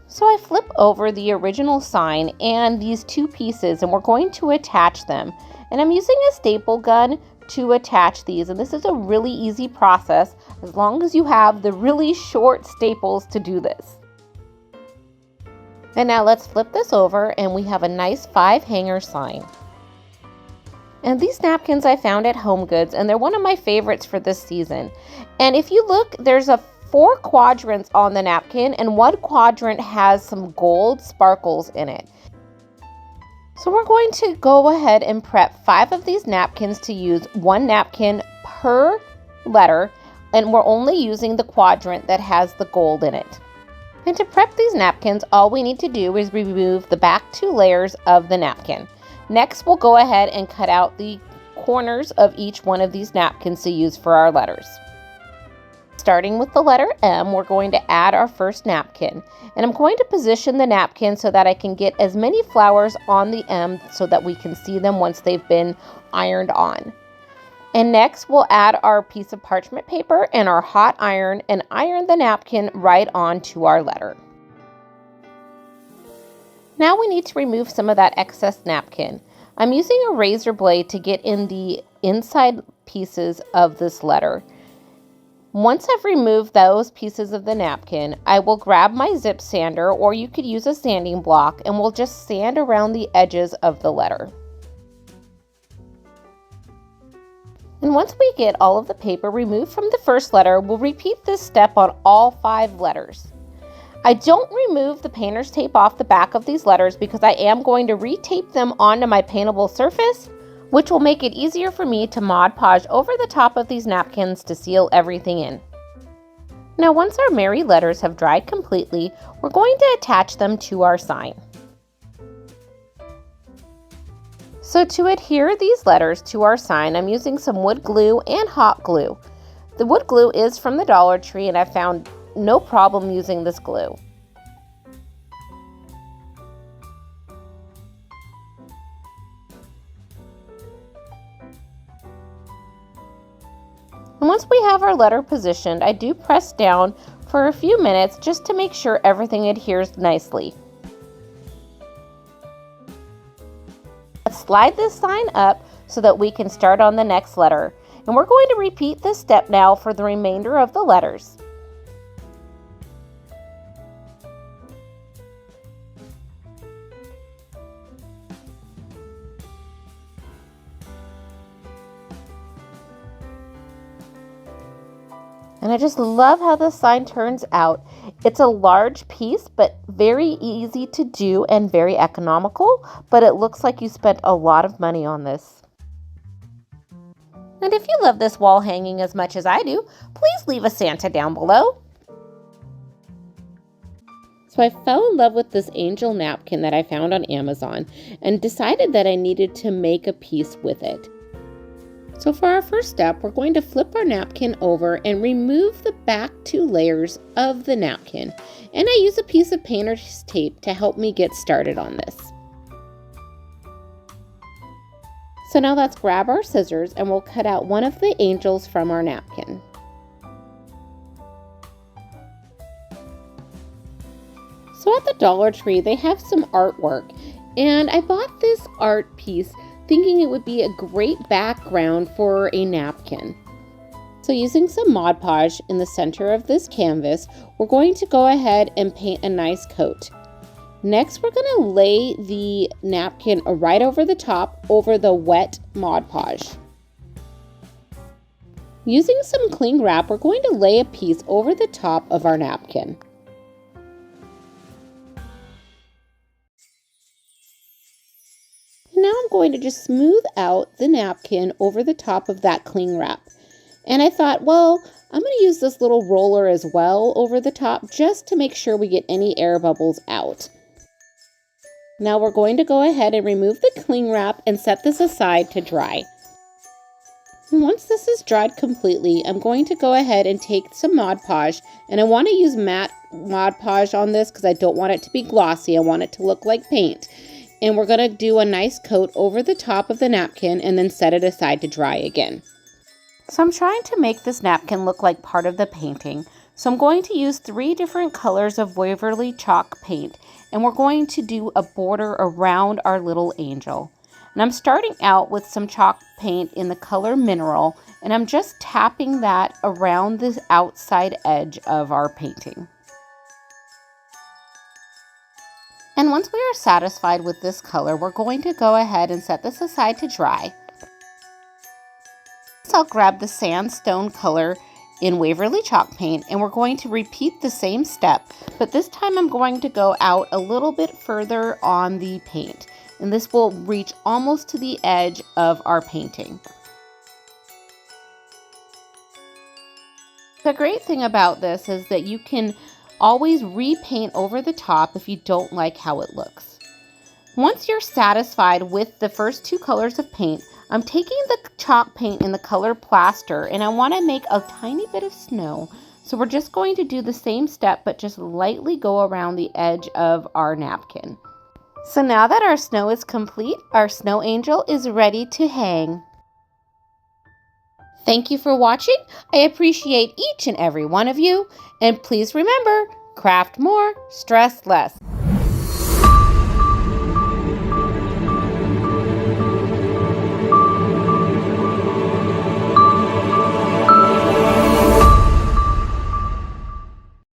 So I flip over the original sign and these 2 pieces, and we're going to attach them. And I'm using a staple gun to attach these, and this is a really easy process as long as you have the really short staples to do this. And now let's flip this over and we have a nice 5-hanger sign. And these napkins I found at HomeGoods, and they're one of my favorites for this season. And if you look, there's 4 quadrants on the napkin, and 1 quadrant has some gold sparkles in it. So we're going to go ahead and prep 5 of these napkins to use 1 napkin per letter, and we're only using the quadrant that has the gold in it. And to prep these napkins, all we need to do is remove the back 2 layers of the napkin. Next, we'll go ahead and cut out the corners of each one of these napkins to use for our letters. Starting with the letter M, we're going to add our first napkin. And I'm going to position the napkin so that I can get as many flowers on the M so that we can see them once they've been ironed on. And next, we'll add our piece of parchment paper and our hot iron and iron the napkin right onto our letter. Now we need to remove some of that excess napkin. I'm using a razor blade to get in the inside pieces of this letter. Once I've removed those pieces of the napkin, I will grab my zip sander, or you could use a sanding block, and we'll just sand around the edges of the letter. And once we get all of the paper removed from the first letter, we'll repeat this step on all 5 letters. I don't remove the painter's tape off the back of these letters because I am going to retape them onto my paintable surface, which will make it easier for me to Mod Podge over the top of these napkins to seal everything in. Now once our Merry letters have dried completely, we're going to attach them to our sign. So to adhere these letters to our sign, I'm using some wood glue and hot glue. The wood glue is from the Dollar Tree, and I found no problem using this glue. And once we have our letter positioned, I do press down for a few minutes just to make sure everything adheres nicely. Let's slide this sign up so that we can start on the next letter. And we're going to repeat this step now for the remainder of the letters. And I just love how this sign turns out. It's a large piece, but very easy to do and very economical, but it looks like you spent a lot of money on this. And if you love this wall hanging as much as I do, please leave a Santa down below. So I fell in love with this angel napkin that I found on Amazon and decided that I needed to make a piece with it. So for our first step, we're going to flip our napkin over and remove the back 2 layers of the napkin. And I use a piece of painter's tape to help me get started on this. So now let's grab our scissors and we'll cut out one of the angels from our napkin. So at the Dollar Tree, they have some artwork, and I bought this art piece thinking it would be a great background for a napkin. So using some Mod Podge in the center of this canvas, we're going to go ahead and paint a nice coat. Next, we're going to lay the napkin right over the top over the wet Mod Podge. Using some cling wrap, we're going to lay a piece over the top of our napkin. Now I'm going to just smooth out the napkin over the top of that cling wrap. And I thought, well, I'm going to use this little roller as well over the top just to make sure we get any air bubbles out. Now we're going to go ahead and remove the cling wrap and set this aside to dry. And once this is dried completely, I'm going to go ahead and take some Mod Podge, and I want to use matte Mod Podge on this because I don't want it to be glossy. I want it to look like paint. And we're going to do a nice coat over the top of the napkin and then set it aside to dry again. So I'm trying to make this napkin look like part of the painting. So I'm going to use 3 different colors of Waverly chalk paint, and we're going to do a border around our little angel. And I'm starting out with some chalk paint in the color Mineral, and I'm just tapping that around the outside edge of our painting. And once we are satisfied with this color, we're going to go ahead and set this aside to dry. So I'll grab the sandstone color in Waverly chalk paint, and we're going to repeat the same step, but this time I'm going to go out a little bit further on the paint, and this will reach almost to the edge of our painting. The great thing about this is that you can always repaint over the top if you don't like how it looks. Once you're satisfied with the first 2 colors of paint, I'm taking the chalk paint in the color Plaster, and I want to make a tiny bit of snow. So we're just going to do the same step, but just lightly go around the edge of our napkin. So now that our snow is complete, our snow angel is ready to hang. Thank you for watching. I appreciate each and every one of you. And please remember, craft more, stress less.